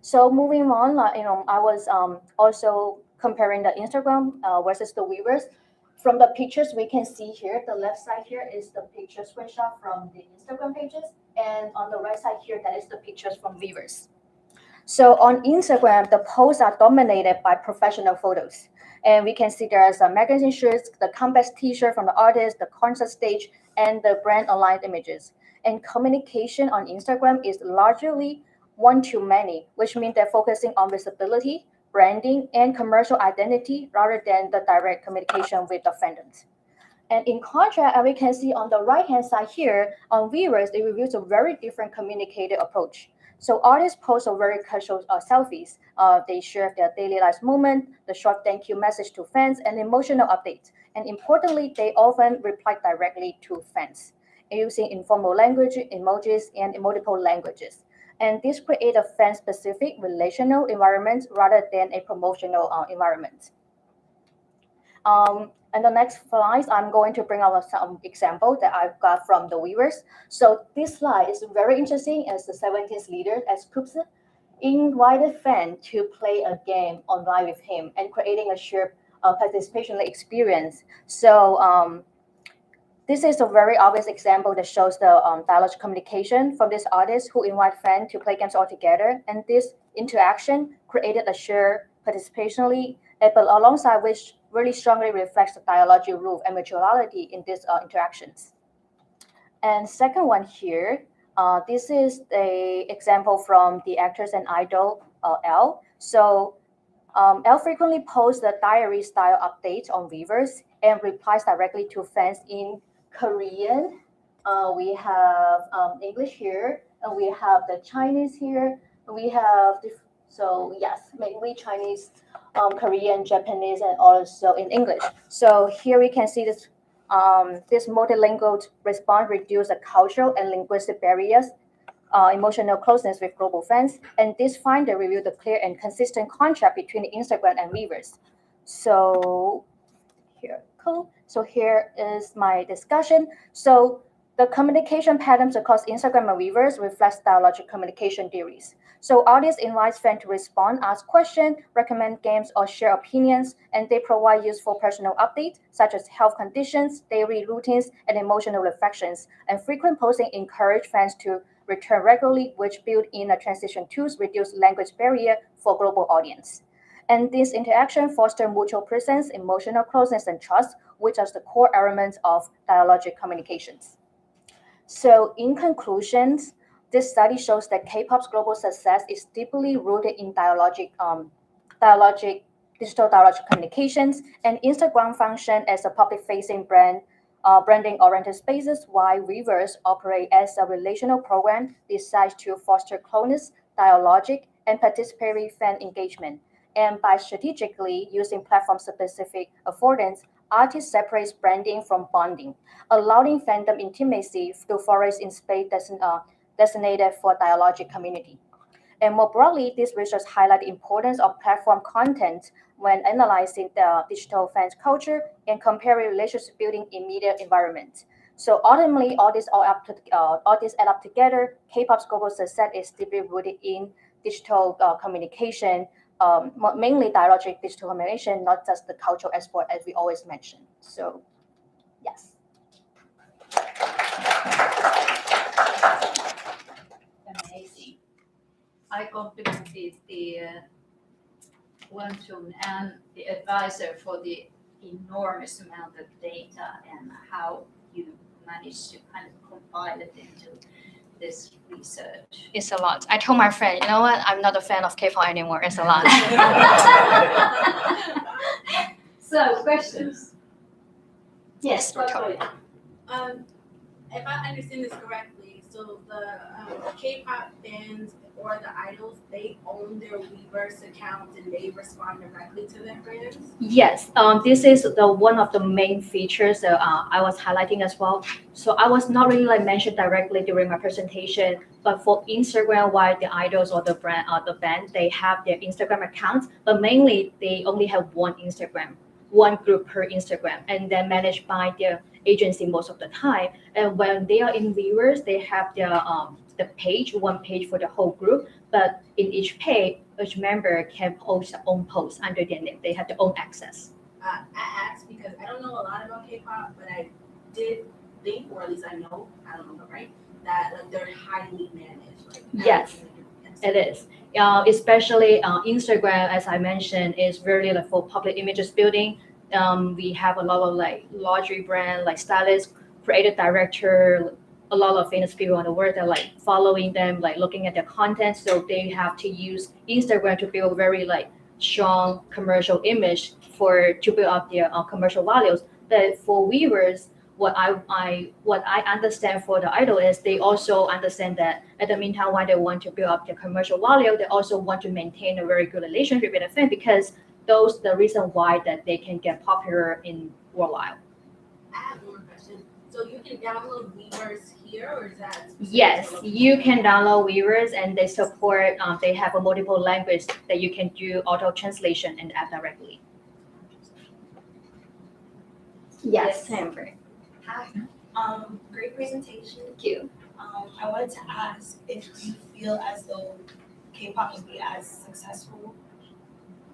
so moving on, I was also comparing the Instagram versus the Weverse. From the pictures we can see here, the left side here is the picture screenshot from the Instagram pages, and on the right side here, that is the pictures from Weverse. So on Instagram, the posts are dominated by professional photos. And we can see there's a magazine shirts, the comeback t-shirt from the artist, the concert stage, and the brand aligned images. And communication on Instagram is largely one-to-many, which means they're focusing on visibility, branding, and commercial identity rather than the direct communication with the fandoms. And in contrast, as we can see on the right-hand side here, on Weverse, they reveals a very different communicative approach. So artists post a very casual selfies. They share their daily life moment, the short thank you message to fans, and emotional updates. And importantly, they often reply directly to fans using informal language, emojis, and multiple languages. And this creates a fan-specific relational environment rather than a promotional environment. And the next slides, I'm going to bring out some example that I've got from the Weverse. So this slide is very interesting as the 17th leader, as Coops, invited fan to play a game online with him and creating a shared participation experience. So this is a very obvious example that shows the dialogue communication from this artist who invite fans to play games all together. And this interaction created a shared participationally, but alongside which really strongly reflects the dialogical rule and mutuality in these interactions. And second one here, this is the example from the actress and idol L. So L frequently posts the diary style updates on Weverse and replies directly to fans in Korean. We have English here, and we have the Chinese here. We have so yes, mainly Chinese, Korean, Japanese, and also in English. So here we can see this this multilingual response reduce the cultural and linguistic barriers, emotional closeness with global fans, and this finder revealed the clear and consistent contrast between Instagram and Weverse. So here, cool. So here is my discussion. So the communication patterns across Instagram and Weverse reflects dialogic communication theories. So audience invites fans to respond, ask questions, recommend games, or share opinions, and they provide useful personal updates such as health conditions, daily routines, and emotional reflections. And frequent posting encourage fans to return regularly, which built-in transition tools reduce language barrier for global audience. And this interaction fosters mutual presence, emotional closeness, and trust, which are the core elements of dialogic communications. So in conclusions, this study shows that K-pop's global success is deeply rooted in digital dialogic communications, and Instagram function as a public-facing branding-oriented spaces, while Weverse operate as a relational program designed to foster closeness, dialogic, and participatory fan engagement. And by strategically using platform-specific affordance, artists separates branding from bonding, allowing fandom intimacy to flourish in space designated for dialogic community. And more broadly, this research highlights the importance of platform content when analyzing the digital fans culture and comparing relationship building in media environments. So ultimately, all this add up together. K-pop's global success is deeply rooted in digital communication, mainly dialogic digital communication, not just the cultural export as we always mention. So, yes. Amazing. I complimented the Wentun and the advisor for the enormous amount of data and how you managed to kind of compile it into this research. It's a lot. I told my friend, you know what? I'm not a fan of K-pop anymore. It's a lot. So, questions? Yes, Victoria. If I understand this correctly, so the K-pop bands or the idols, they own their Weverse accounts and they respond directly to their fans? Yes, this is the one of the main features that I was highlighting as well. So I was not really mentioned directly during my presentation, but for Instagram, while the idols or the brand or the band, they have their Instagram accounts, but mainly they only have one Instagram, one group per Instagram, and then managed by their agency most of the time. And when they are in Weverse, they have their the page, one page for the whole group, but in each page, each member can post their own post under their name. They have their own access. I asked because I don't know a lot about K-pop, but I did think, or at least I know, I don't know, right, that they're highly managed. Yes, it is. Especially Instagram, as I mentioned, is very for public images building. We have a lot of luxury brand, stylists, creative director, a lot of famous people in the world that following them, looking at their content. So they have to use Instagram to build very strong commercial image to build up their commercial values. But for Weverse, what I understand for the idol is they also understand that at the meantime, while they want to build up their commercial value, they also want to maintain a very good relationship with the fan because those the reason why that they can get popular in worldwide. I have one more question. So you can download Weverse here, or is that? Yes, you can download Weverse, and they support. They have a multiple language that you can do auto translation and add directly. Yes, Amber. Hi. Great presentation. Thank you. I wanted to ask if you feel as though K-pop would be as successful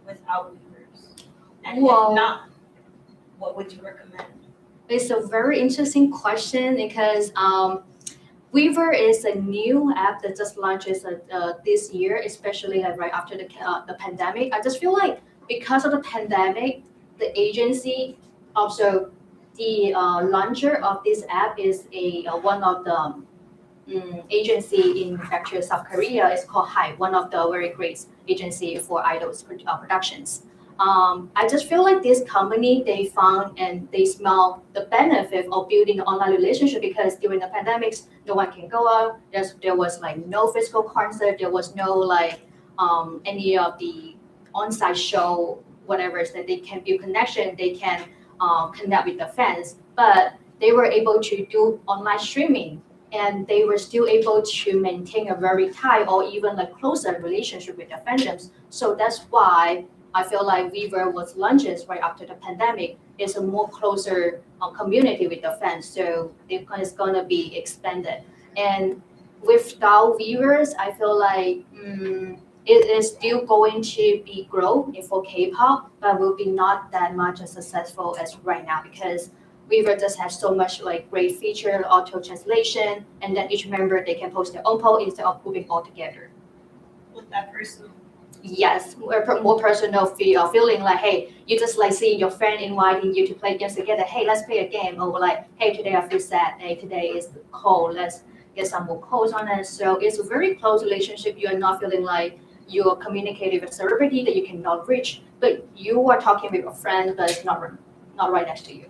without Weverse, and Well, if not, what would you recommend? It's a very interesting question because Weaver is a new app that just launches this year, especially right after the pandemic. I just feel like because of the pandemic, the agency, also the launcher of this app is one of the agency in factory South Korea. It's called HYBE, one of the very great agency for idols productions. I just feel like this company, they found and they smell the benefit of building an online relationship because during the pandemics, no one can go out. There was no physical concert. There was no any of the on-site show, whatever, so that they can build connection. They can connect with the fans, but they were able to do online streaming and they were still able to maintain a very tight or even closer relationship with the fandoms. So that's why I feel like Weaver was lunches right after the pandemic. It's a more closer community with the fans, so it's gonna be expanded. And without Weavers, I feel like it is still going to be grow for K-pop, but will be not that much as successful as right now because Weaver just has so much like great feature, auto translation, and then each member they can post their own poll instead of grouping all together. With that person. Yes, more personal feeling like, hey, you just like seeing your friend inviting you to play games together. Hey, let's play a game. Or like, hey, today I feel sad. Hey, today is cold. Let's get some more codes on it. So it's a very close relationship. You are not feeling like you are communicating with a celebrity that you cannot reach, but you are talking with a friend, but it's not right next to you.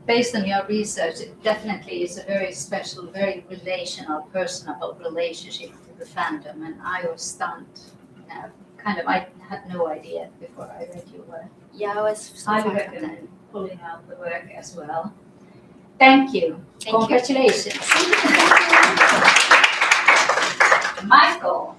Based on your research, it definitely is a very special, very relational, personable relationship with the fandom, and I was stunned. I had no idea before I read your work. Yeah, I was. I recommend pulling out the work as well. Thank you. Congratulations. Michael.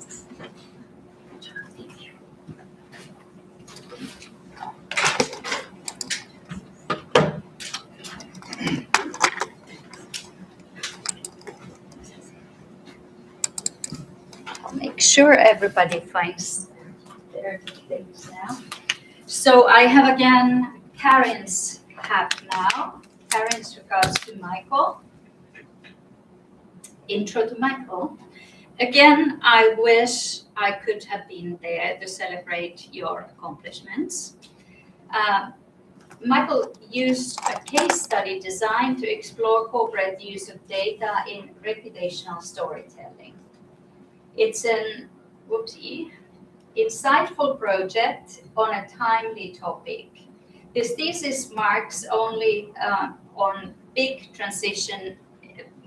Make sure everybody finds their things now. So I have again Karin's hat now. Karin's regards to Michael. Intro to Michael. Again, I wish I could have been there to celebrate your accomplishments. Michael used a case study designed to explore corporate use of data in reputational storytelling. It's an insightful project on a timely topic. This thesis marks only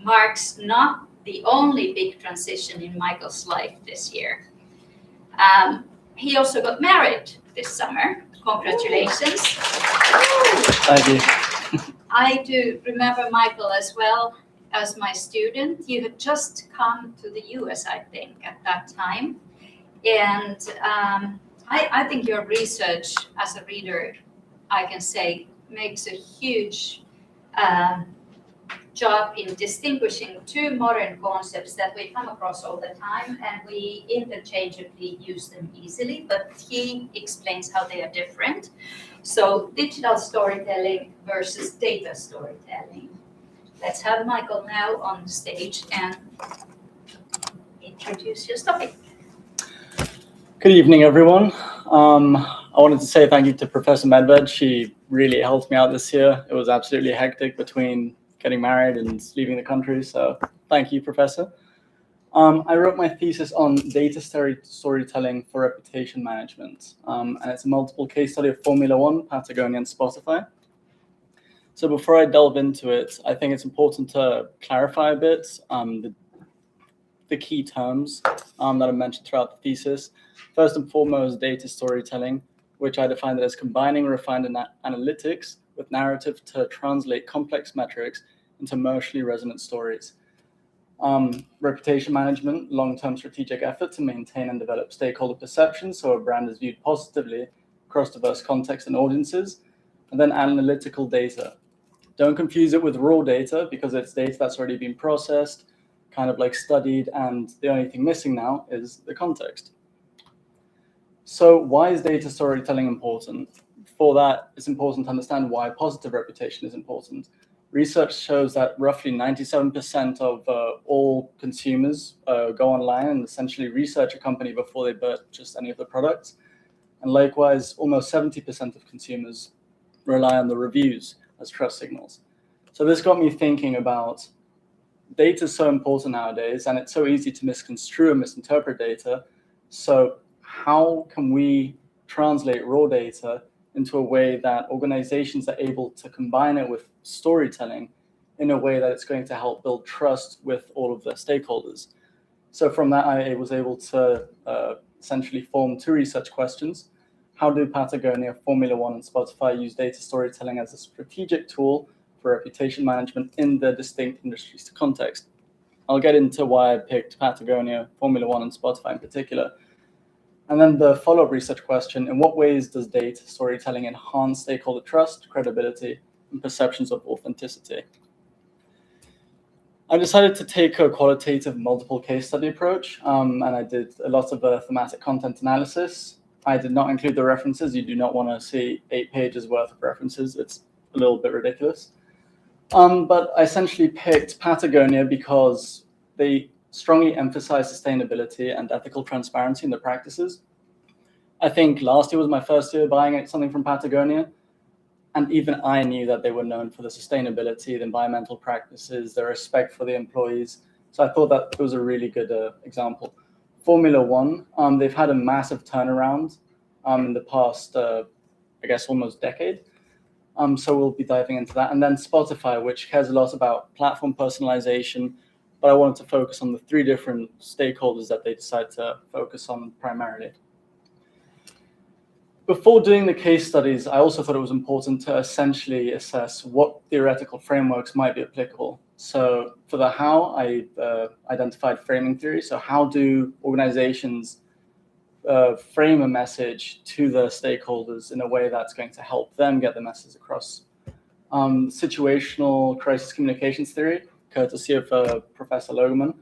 marks not the only big transition in Michael's life this year. He also got married this summer. Congratulations. Thank you. I do remember Michael as well as my student. You had just come to the US, I think, at that time. And I think your research as a reader, I can say, makes a huge job in distinguishing two modern concepts that we come across all the time, and we interchangeably use them easily, but he explains how they are different. So digital storytelling versus data storytelling. Let's have Michael now on stage and introduce your topic. Good evening, everyone. I wanted to say thank you to Professor Medved. She really helped me out this year. It was absolutely hectic between getting married and leaving the country, so thank you, Professor. I wrote my thesis on data storytelling for reputation management, and it's a multiple case study of Formula One, Patagonia, and Spotify. So before I delve into it, I think it's important to clarify a bit the key terms that I mentioned throughout the thesis. First and foremost, data storytelling, which I defined as combining refined analytics with narrative to translate complex metrics into emotionally resonant stories. Reputation management, long-term strategic effort to maintain and develop stakeholder perception so a brand is viewed positively across diverse contexts and audiences. And then analytical data. Don't confuse it with raw data because it's data that's already been processed, kind of like studied, and the only thing missing now is the context. So why is data storytelling important? For that, it's important to understand why positive reputation is important. Research shows that roughly 97% of all consumers go online and essentially research a company before they purchase any of the products. And likewise, almost 70% of consumers rely on the reviews as trust signals. So this got me thinking about data is so important nowadays, and it's so easy to misconstrue and misinterpret data. So how can we translate raw data into a way that organizations are able to combine it with storytelling in a way that it's going to help build trust with all of their stakeholders? So from that, I was able to essentially form two research questions. How do Patagonia, Formula One, and Spotify use data storytelling as a strategic tool for reputation management in their distinct industries to context? I'll get into why I picked Patagonia, Formula One, and Spotify in particular. And then the follow-up research question, in what ways does data storytelling enhance stakeholder trust, credibility, and perceptions of authenticity? I decided to take a qualitative multiple case study approach, and I did a lot of thematic content analysis. I did not include the references. You do not want to see 8 pages worth of references. It's a little bit ridiculous. But I essentially picked Patagonia because they strongly emphasize sustainability and ethical transparency in their practices. I think last year was my first year buying something from Patagonia, and even I knew that they were known for the sustainability, the environmental practices, the respect for the employees. So I thought that it was a really good example. Formula One, they've had a massive turnaround in the past, I guess, almost decade. So we'll be diving into that. And then Spotify, which cares a lot about platform personalization, but I wanted to focus on the 3 different stakeholders that they decide to focus on primarily. Before doing the case studies, I also thought it was important to essentially assess what theoretical frameworks might be applicable. So for the how, I identified framing theory. So how do organizations frame a message to the stakeholders in a way that's going to help them get the message across? Situational crisis communications theory, courtesy of Professor Logeman,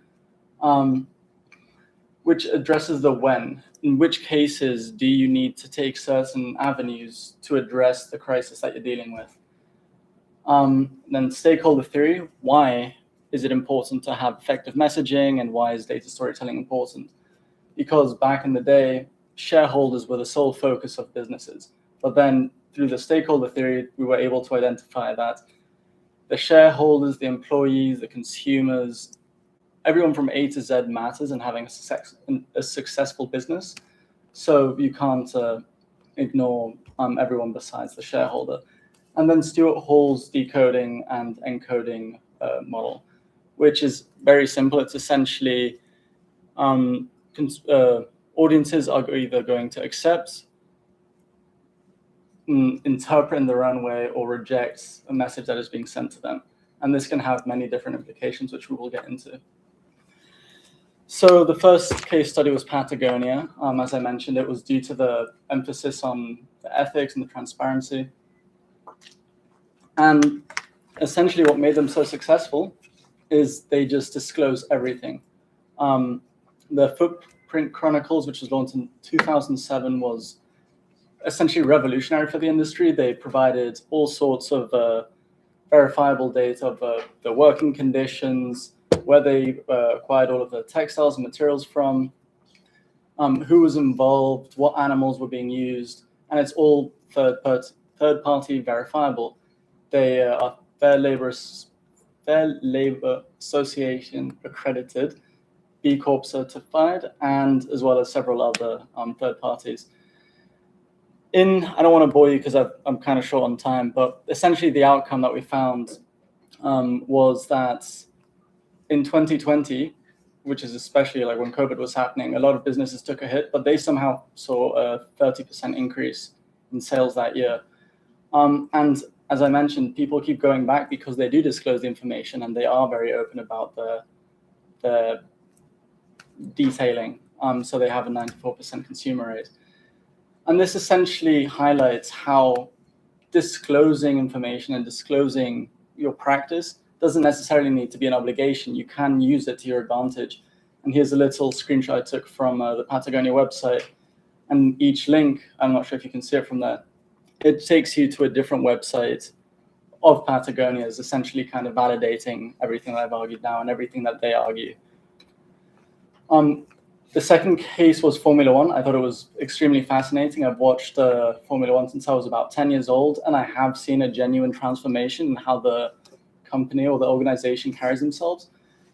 which addresses the when. In which cases do you need to take certain avenues to address the crisis that you're dealing with? Then stakeholder theory, why is it important to have effective messaging, and why is data storytelling important? Because back in the day, shareholders were the sole focus of businesses. But then through the stakeholder theory, we were able to identify that the shareholders, the employees, the consumers, everyone from A to Z matters in having a successful business. So you can't ignore everyone besides the shareholder. And then Stuart Hall's decoding and encoding model, which is very simple. It's essentially audiences are either going to accept, interpret in their own way, or reject a message that is being sent to them. And this can have many different implications, which we will get into. So the first case study was Patagonia. As I mentioned, it was due to the emphasis on the ethics and the transparency. And essentially what made them so successful is they just disclose everything. The Footprint Chronicles, which was launched in 2007, was essentially revolutionary for the industry. They provided all sorts of verifiable data of the working conditions, where they acquired all of the textiles and materials from, who was involved, what animals were being used, and it's all third-party verifiable. They are Fair Labor Association accredited, B Corp certified, and as well as several other third parties. I don't want to bore you because I'm kind of short on time, but essentially the outcome that we found was that in 2020, which is especially like when COVID was happening, a lot of businesses took a hit, but they somehow saw a 30% increase in sales that year. And as I mentioned, people keep going back because they do disclose the information and they are very open about the detailing. So they have a 94% consumer rate. And this essentially highlights how disclosing information and disclosing your practice doesn't necessarily need to be an obligation. You can use it to your advantage. And here's a little screenshot I took from the Patagonia website. And each link, I'm not sure if you can see it from there, it takes you to a different website of Patagonia, is essentially kind of validating everything that I've argued now and everything that they argue. The second case was Formula One. I thought it was extremely fascinating. I've watched Formula One since I was about 10 years old, and I have seen a genuine transformation in how the company or the organization carries themselves.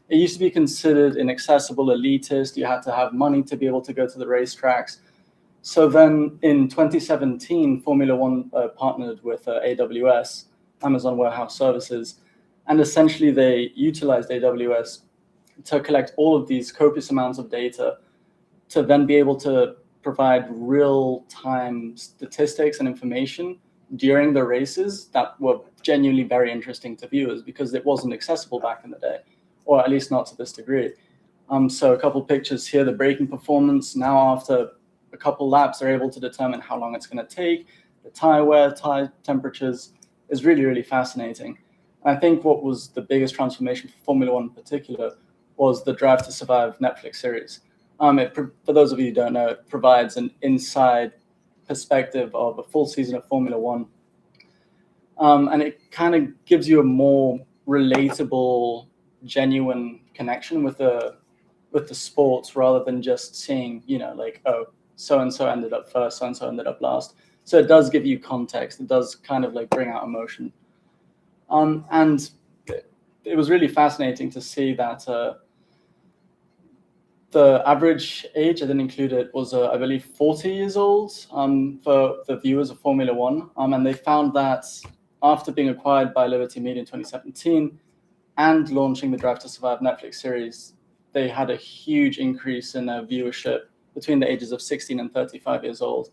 It used to be considered inaccessible, elitist. You had to have money to be able to go to the racetracks. So then in 2017, Formula One partnered with AWS, Amazon Warehouse Services, and essentially they utilized AWS to collect all of these copious amounts of data to then be able to provide real-time statistics and information during the races that were genuinely very interesting to viewers because it wasn't accessible back in the day. or at least not to this degree. So a couple pictures here, the braking performance. Now after a couple laps, they're able to determine how long it's going to take. The tire wear, tire temperatures is really, really fascinating. And I think what was the biggest transformation for Formula One in particular was the Drive to Survive Netflix series. For those of you who don't know, it provides an inside perspective of a full season of Formula One. And it kind of gives you a more relatable, genuine connection with the sports rather than just seeing, like, oh, so-and-so ended up first, so-and-so ended up last. So it does give you context. It does kind of like bring out emotion. And it was really fascinating to see that the average age, I didn't include it, was, I believe, 40 years old for the viewers of Formula One. And they found that after being acquired by Liberty Media in 2017 and launching the Drive to Survive Netflix series, they had a huge increase in viewership between the ages of 16 and 35 years old.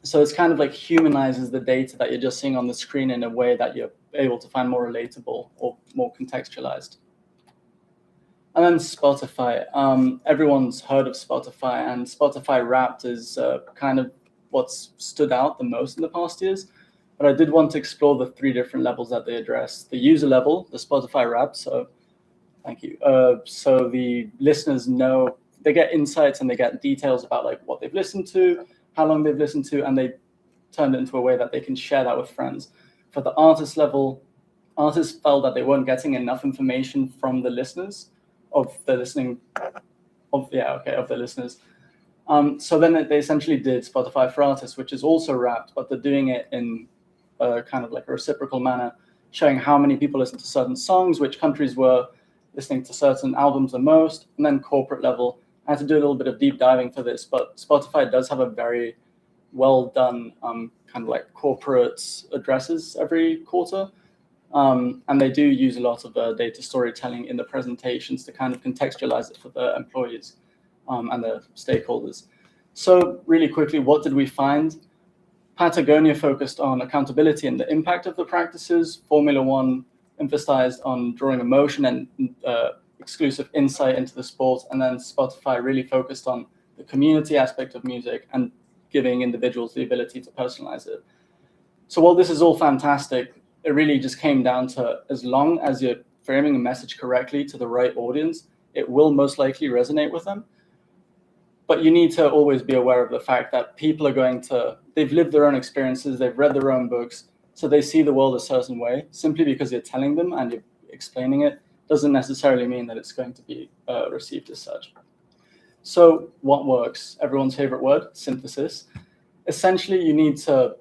So it's kind of like humanizes the data that you're just seeing on the screen in a way that you're able to find more relatable or more contextualized. And then Spotify. Everyone's heard of Spotify, and Spotify Wrapped is kind of what's stood out the most in the past years. But I did want to explore the 3 different levels that they address. The user level, the Spotify Wrapped, so thank you. So the listeners know, they get insights and they get details about like what they've listened to, how long they've listened to, and they turn it into a way that they can share that with friends. For the artist level, artists felt that they weren't getting enough information from the listeners of the listeners. So then they essentially did Spotify for Artists, which is also wrapped, but they're doing it in kind of like a reciprocal manner, showing how many people listen to certain songs, which countries were listening to certain albums the most, and then corporate level. I had to do a little bit of deep diving for this, but Spotify does have a very well done kind of like corporate addresses every quarter. And they do use a lot of data storytelling in the presentations to kind of contextualize it for the employees and the stakeholders. So really quickly, what did we find? Patagonia focused on accountability and the impact of the practices. Formula One emphasized on drawing emotion and exclusive insight into the sport. And then Spotify really focused on the community aspect of music and giving individuals the ability to personalize it. So while this is all fantastic, it really just came down to, as long as you're framing a message correctly to the right audience, it will most likely resonate with them. But you need to always be aware of the fact that people are they've lived their own experiences, they've read their own books, so they see the world a certain way. Simply because you're telling them and you're explaining it doesn't necessarily mean that it's going to be received as such. So what works? Everyone's favorite word, synthesis. Essentially, you need to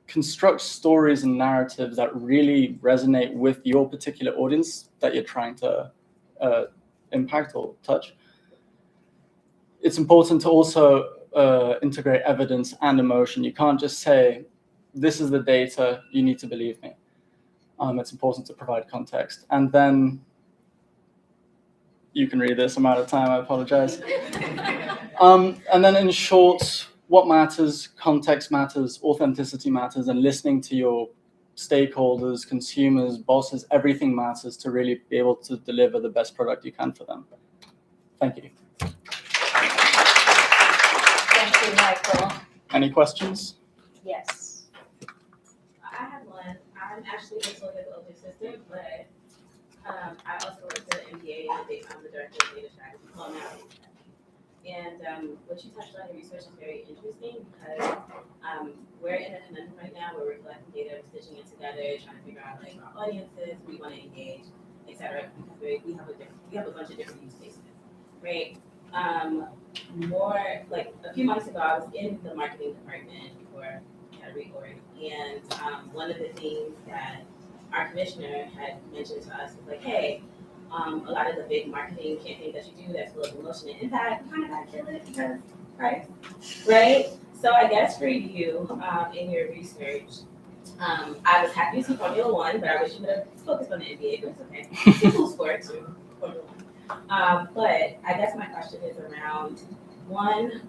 construct stories and narratives that really resonate with your particular audience that you're trying to impact or touch. It's important to also integrate evidence and emotion. You can't just say, this is the data, you need to believe me. It's important to provide context. And then you can read this, I'm out of time, I apologize. And then in short, what matters? Context matters, authenticity matters, and listening to your stakeholders, consumers, bosses, everything matters to really be able to deliver the best product you can for them. Thank you. Thank you, Michael. Any questions? Yes. I have one. I'm actually Latoya's older sister, but I also worked at an MBA and I'm the director of data strategy, Comm. And what you touched on in research is very interesting because we're in a conundrum right now where we're collecting data, stitching it together, trying to figure out like our audiences, who we want to engage, et cetera, because we have a bunch of different use cases, right? More like a few months ago, I was in the marketing department before category org, and one of the things that our commissioner had mentioned to us was like, hey, a lot of the big marketing campaigns that you do that's full of emotion and impact, you kind of gotta kill it because price, right? So I guess for you, in your research, I was happy to see Formula One, but I wish you would have focused on the NBA, but it's okay. It's cool sports, Formula One. But I guess my question is around, one,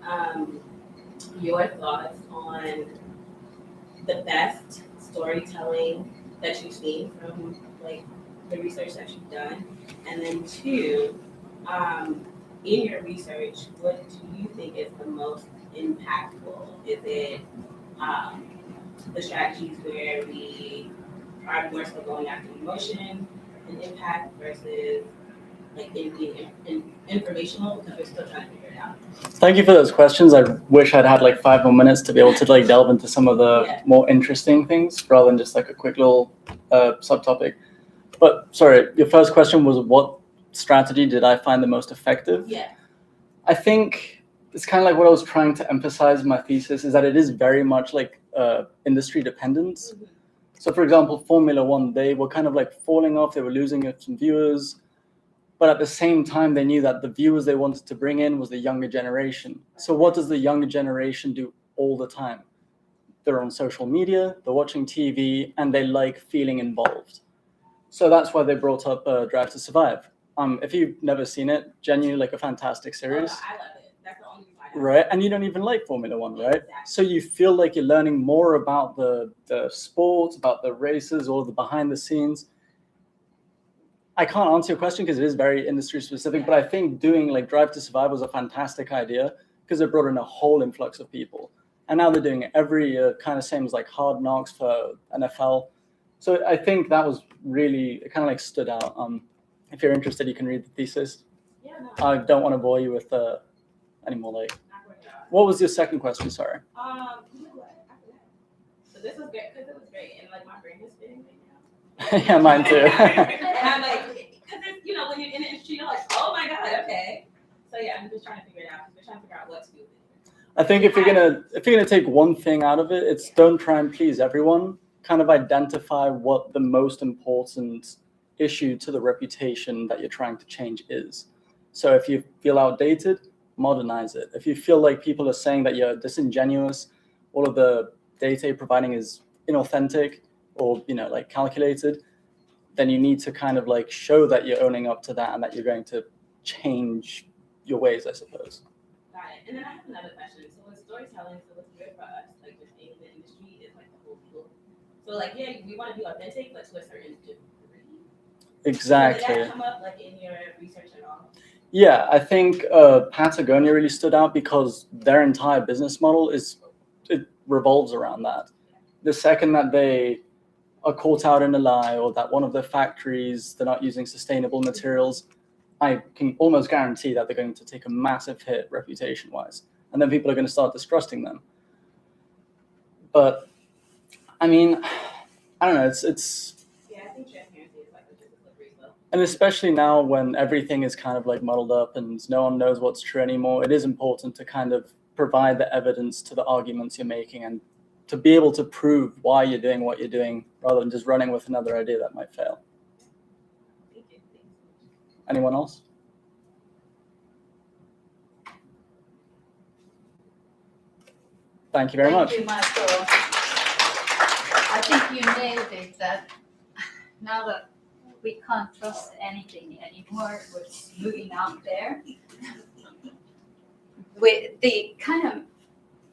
your thoughts on the best storytelling that you've seen from like the research that you've done? And then two, in your research, what do you think is the most impactful? Is it the strategies where we are more so going after emotion and impact versus like being informational, because we're still trying to figure it out? Thank you for those questions. I wish I'd had like 5 more minutes to be able to like delve into some of the more interesting things rather than just like a quick little subtopic. But sorry, your first question was what strategy did I find the most effective? Yeah. I think it's kind of like what I was trying to emphasize in my thesis is that it is very much like industry dependent. Mm-hmm. So for example, Formula One, they were kind of like falling off, they were losing some viewers. But at the same time, they knew that the viewers they wanted to bring in was the younger generation. So what does the younger generation do all the time? They're on social media, they're watching TV, and they like feeling involved. So that's why they brought up Drive to Survive. If you've never seen it, genuinely like a fantastic series. Oh, I love it. That's the only reason I Right, and you don't even like Formula One, right? Exactly. So you feel like you're learning more about the sport, about the races, or the behind the scenes. I can't answer your question because it is very industry specific, but I think doing like Drive to Survive was a fantastic idea because it brought in a whole influx of people. And now they're doing it every year, kind of same as like Hard Knocks for NFL. So I think that was really, it kind of like stood out. If you're interested, you can read the thesis. Yeah, no. I don't want to bore you with any more like, what was your second question? Sorry. You know what? I forgot. So this was great because it was great, and like my brain is spinning right now. Yeah, mine too. And I'm like, because it's, you know, when you're in the industry, you're like, oh my god, okay. So yeah, I'm just trying to figure it out. We're trying to figure out what to do with it. I think if you're gonna take one thing out of it, it's don't try and please everyone. Kind of identify what the most important issue to the reputation that you're trying to change is. So if you feel outdated, modernize it. If you feel like people are saying that you're disingenuous, all of the data you're providing is inauthentic or like calculated, then you need to kind of like show that you're owning up to that and that you're going to change your ways, I suppose. Got it. And then I have another question. So with storytelling, so what's good for us, like just in the industry, is like the whole look. So like, yeah, we want to be authentic, but to a certain degree. Exactly. So did that come up like in your research at all? Yeah, I think Patagonia really stood out because their entire business model it revolves around that. The second that they are caught out in a lie or that one of their factories, they're not using sustainable materials, I can almost guarantee that they're going to take a massive hit reputation-wise. And then people are going to start distrusting them. But, I mean, I don't know, it's Yeah, I think transparency is like the slippery slope. and especially now when everything is kind of like muddled up and no one knows what's true anymore, it is important to kind of provide the evidence to the arguments you're making and to be able to prove why you're doing what you're doing rather than just running with another idea that might fail. Thank you. Anyone else? Thank you very much. Thank you, Michael. I think you nailed it, that now that we can't trust anything anymore, what's moving out there. With the kind of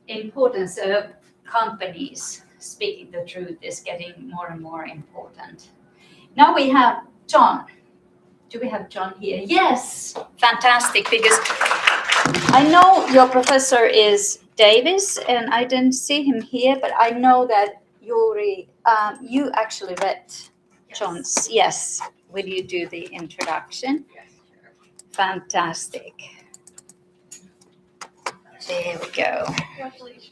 importance of companies speaking the truth is getting more and more important. Now we have John. Do we have John here? Yes, fantastic, because I know your professor is Davis, and I didn't see him here, but I know that Yuri, you actually read John's. Yes. Will you do the introduction? Yes, sure. Fantastic. There we go. Congratulations.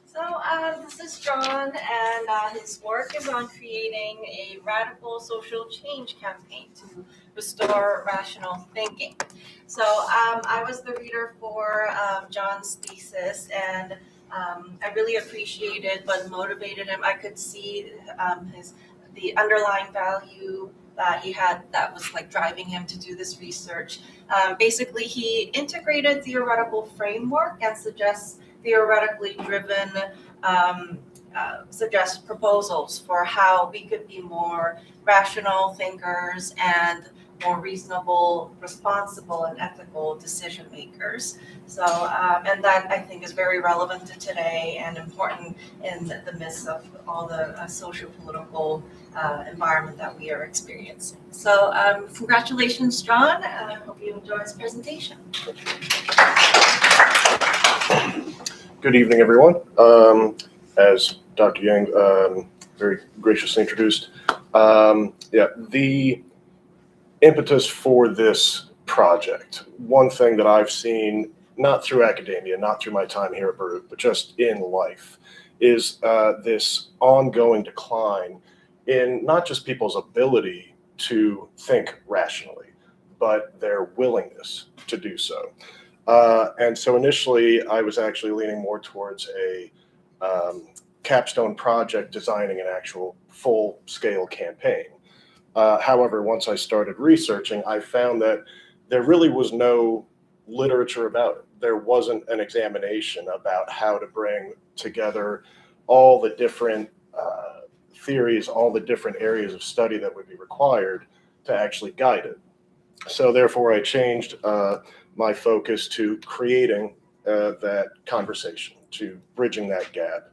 So this is John, and his work is on creating a radical social change campaign to restore rational thinking. So I was the reader for John's thesis, and I really appreciated what motivated him. I could see the underlying value that he had that was like driving him to do this research. Basically, he integrated theoretical framework and suggests theoretically driven proposals for how we could be more rational thinkers and more reasonable, responsible, and ethical decision makers. So, and that I think is very relevant to today and important in the midst of all the socio-political environment that we are experiencing. So, congratulations, John. I hope you enjoy his presentation. Good evening, everyone. As Dr. Yang very graciously introduced, the impetus for this project, one thing that I've seen, not through academia, not through my time here at Baruch, but just in life, is this ongoing decline in not just people's ability to think rationally, but their willingness to do so. And so initially, I was actually leaning more towards a capstone project designing an actual full-scale campaign. However, once I started researching, I found that there really was no literature about it. There wasn't an examination about how to bring together all the different theories, all the different areas of study that would be required to actually guide it. So therefore, I changed my focus to creating that conversation, to bridging that gap.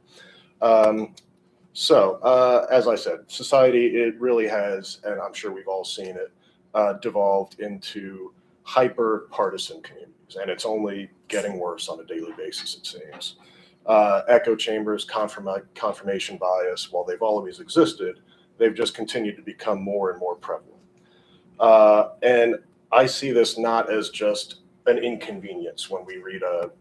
As I said, society, it really has, and I'm sure we've all seen it, devolved into hyper-partisan communities, and it's only getting worse on a daily basis, it seems. Echo chambers, confirmation bias, while they've always existed, they've just continued to become more and more prevalent. And I see this not as just an inconvenience when we read a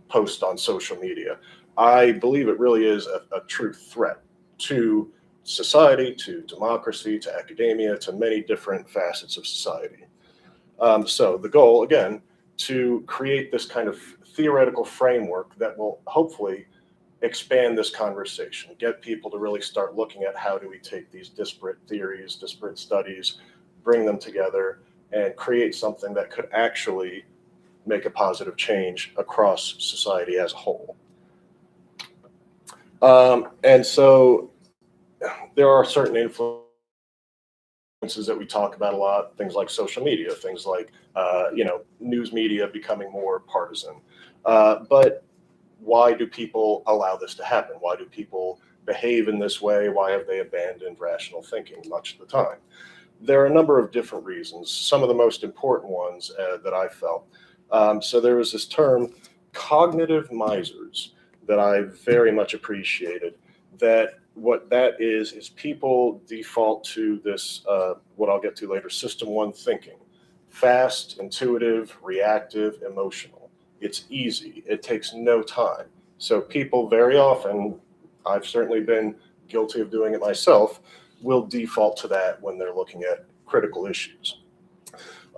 post on social media. I believe it really is a true threat to society, to democracy, to academia, to many different facets of society. So the goal, again, to create this kind of theoretical framework that will hopefully expand this conversation, get people to really start looking at how do we take these disparate theories, disparate studies, bring them together, and create something that could actually make a positive change across society as a whole. And so there are certain influences that we talk about a lot, things like social media, things like, news media becoming more partisan. But why do people allow this to happen? Why do people behave in this way? Why have they abandoned rational thinking much of the time? There are a number of different reasons, some of the most important ones that I felt. So there was this term, cognitive misers, that I very much appreciated. That what that is people default to this, what I'll get to later, system one thinking. Fast, intuitive, reactive, emotional. It's easy. It takes no time. So people very often, I've certainly been guilty of doing it myself, will default to that when they're looking at critical issues.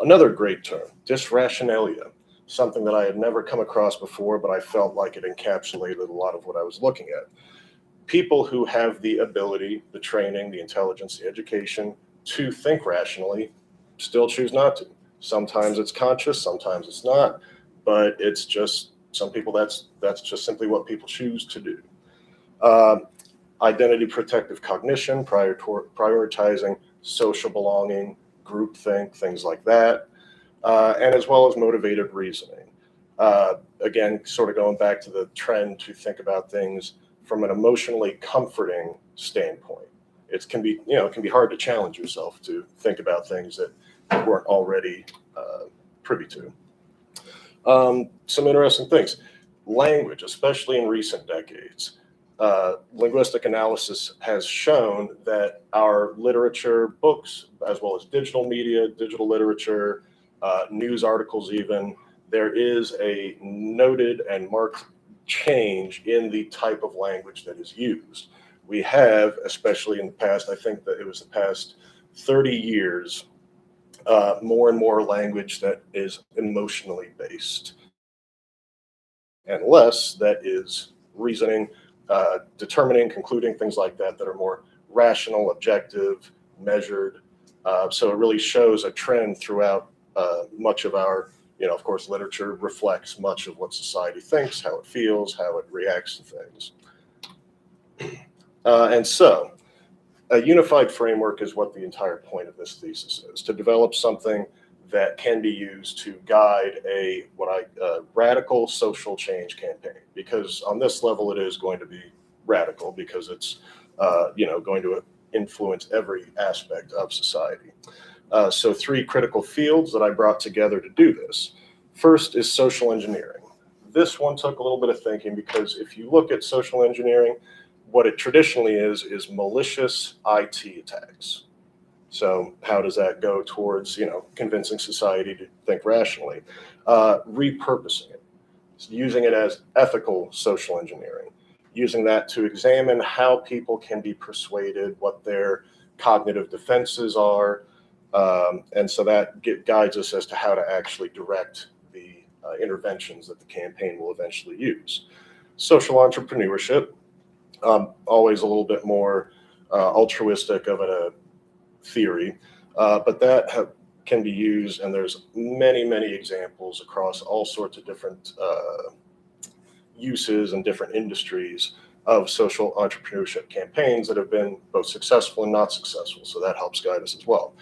Another great term, dysrationalia, something that I had never come across before, but I felt like it encapsulated a lot of what I was looking at. People who have the ability, the training, the intelligence, the education to think rationally still choose not to. Sometimes it's conscious, sometimes it's not, but it's just, some people, that's just simply what people choose to do. Identity protective cognition, prioritizing social belonging, groupthink, things like that, and as well as motivated reasoning. Again, sort of going back to the trend to think about things from an emotionally comforting standpoint. It can be hard to challenge yourself to think about things that you weren't already privy to. Some interesting things. Language, especially in recent decades. Linguistic analysis has shown that our literature, books, as well as digital media, digital literature, news articles even, there is a noted and marked change in the type of language that is used. We have, especially in the past, I think that it was the past 30 years, more and more language that is emotionally based, and less that is reasoning, determining, concluding, things like that, that are more rational, objective, measured. So it really shows a trend throughout much of our, of course, literature reflects much of what society thinks, how it feels, how it reacts to things. And so a unified framework is what the entire point of this thesis is, to develop something that can be used to guide a radical social change campaign. Because on this level, it is going to be radical because it's going to influence every aspect of society. So 3 critical fields that I brought together to do this. First is social engineering. This one took a little bit of thinking because if you look at social engineering, what it traditionally is malicious IT attacks. So how does that go towards, convincing society to think rationally? Repurposing it, using it as ethical social engineering, using that to examine how people can be persuaded, what their cognitive defenses are. And so that guides us as to how to actually direct the interventions that the campaign will eventually use. Social entrepreneurship, always a little bit more altruistic of a theory, but that can be used, and there's many, many examples across all sorts of different uses and different industries of social entrepreneurship campaigns that have been both successful and not successful. So that helps guide us as well.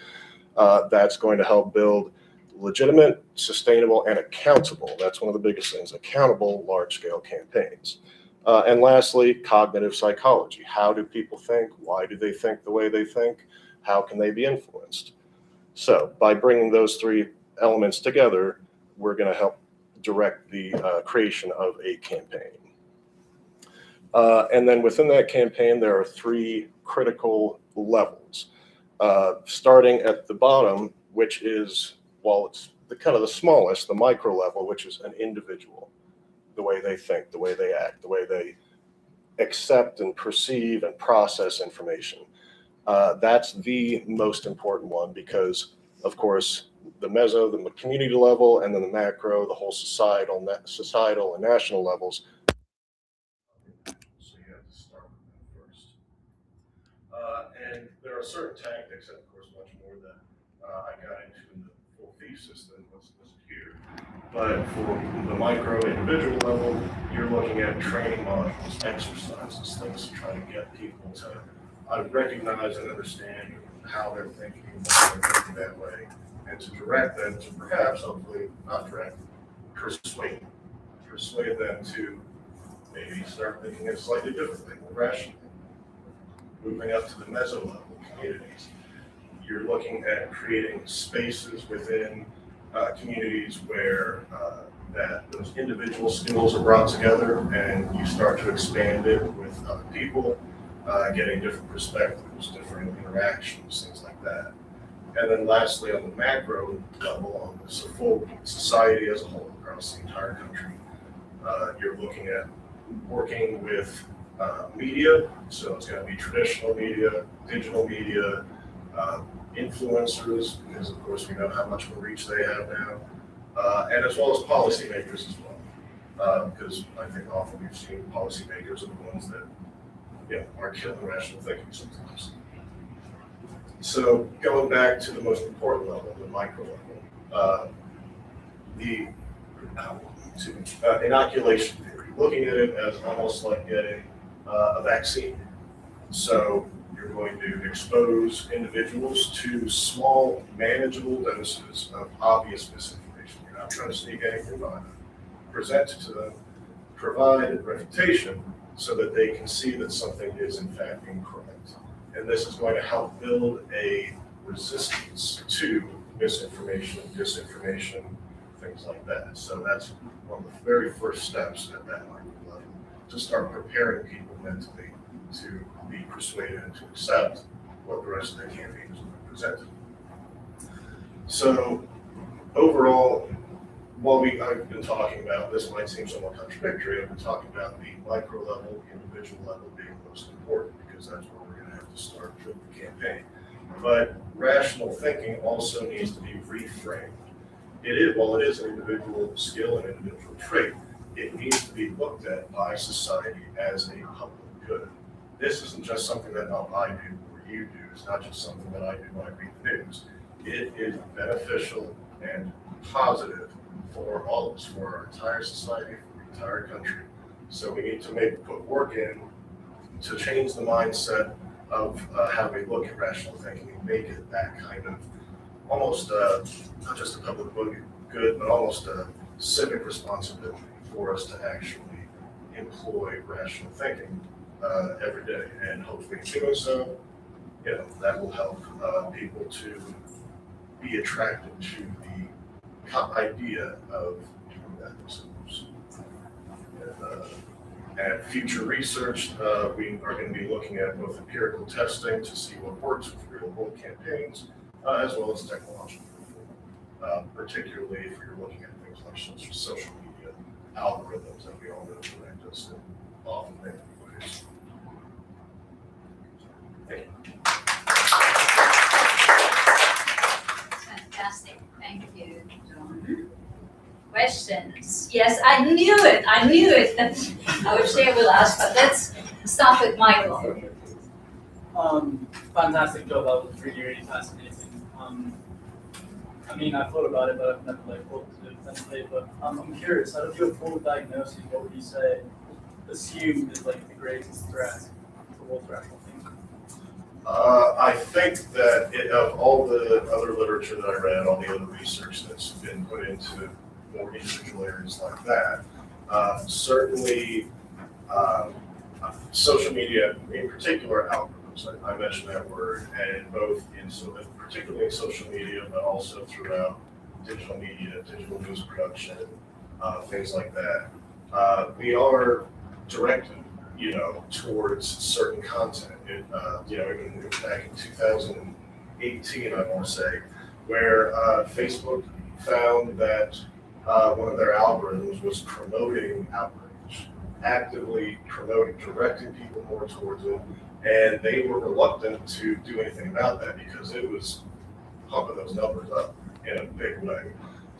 That's going to help build legitimate, sustainable, and accountable. That's one of the biggest things, accountable large-scale campaigns. And lastly, cognitive psychology. How do people think? Why do they think the way they think? How can they be influenced? So by bringing those 3 elements together, we're going to help direct the creation of a campaign. And then within that campaign, there are 3 critical levels. Starting at the bottom, which is, it's the smallest, the micro level, which is an individual, the way they think, the way they act, the way they accept and perceive and process information. That's the most important one because, of course, the meso, the community level, and then the macro, the whole societal and national levels. So you have to start with that first. And there are certain tactics, and of course, much more that I got into in the full thesis than what's listed here. But for the micro individual level, you're looking at training modules, exercises, things to try to get people to recognize and understand how they're thinking, why they're thinking that way, and to direct them to perhaps, hopefully, not direct, persuade them to maybe start thinking it slightly differently, more rationally. Moving up to the meso level communities, you're looking at creating spaces within communities where that those individual skills are brought together and you start to expand it with other people, getting different perspectives, different interactions, things like that. And then lastly, on the macro level, on the full society as a whole across the entire country, you're looking at working with media, so it's going to be traditional media, digital media, influencers, because of course we know how much of a reach they have now, and as well as policymakers as well, because I think often we've seen policymakers are the ones that are killing rational thinking sometimes. So going back to the most important level, the micro level, the inoculation theory, looking at it as almost like getting a vaccine. So you're going to expose individuals to small, manageable doses of obvious misinformation. You're not trying to sneak anything by them. Present it to them, provide refutation so that they can see that something is in fact incorrect. And this is going to help build a resistance to misinformation, disinformation, things like that. So that's one of the very first steps at that micro level, to start preparing people mentally to be persuaded and to accept what the rest of the campaign is going to present. So overall, while I've been talking about, this might seem somewhat contradictory, I've been talking about the micro level, individual level being most important because that's where we're going to have to start with the campaign. But rational thinking also needs to be reframed. While it is an individual skill and individual trait, it needs to be looked at by society as a public good. This isn't just something that I do or you do. It's not just something that I do when I read the news. It is beneficial and positive for all of us, for our entire society, for the entire country. So we need to put work in to change the mindset of how we look at rational thinking and make it that kind of almost not just a public good, but almost a civic responsibility for us to actually employ rational thinking every day. And hopefully in doing so, that will help people to be attracted to the idea of doing that themselves. And future research, we are going to be looking at both empirical testing to see what works with real world campaigns, as well as technological, particularly if you're looking at things like social media algorithms that we all know direct us in often negative ways. Thank you. Fantastic. Thank you, John. Questions? Yes, I knew it that our chair will ask, but let's start with Michael. Fantastic job. That was really, really fascinating. I mean, I thought about it, but I've never thought to do it intensely. But I'm curious, out of your full diagnosis, what would you say assumed is the greatest threat towards rational thinking? I think that of all the other literature that I read, all the other research that's been put into more individual areas like that, certainly social media, in particular algorithms, I mentioned that word, and particularly in social media, but also throughout digital media, digital news production, things like that. We are directed, towards certain content. Even back in 2018, I want to say, where Facebook found that one of their algorithms was promoting outrage, actively promoting, directing people more towards it, and they were reluctant to do anything about that because it was pumping those numbers up in a big way.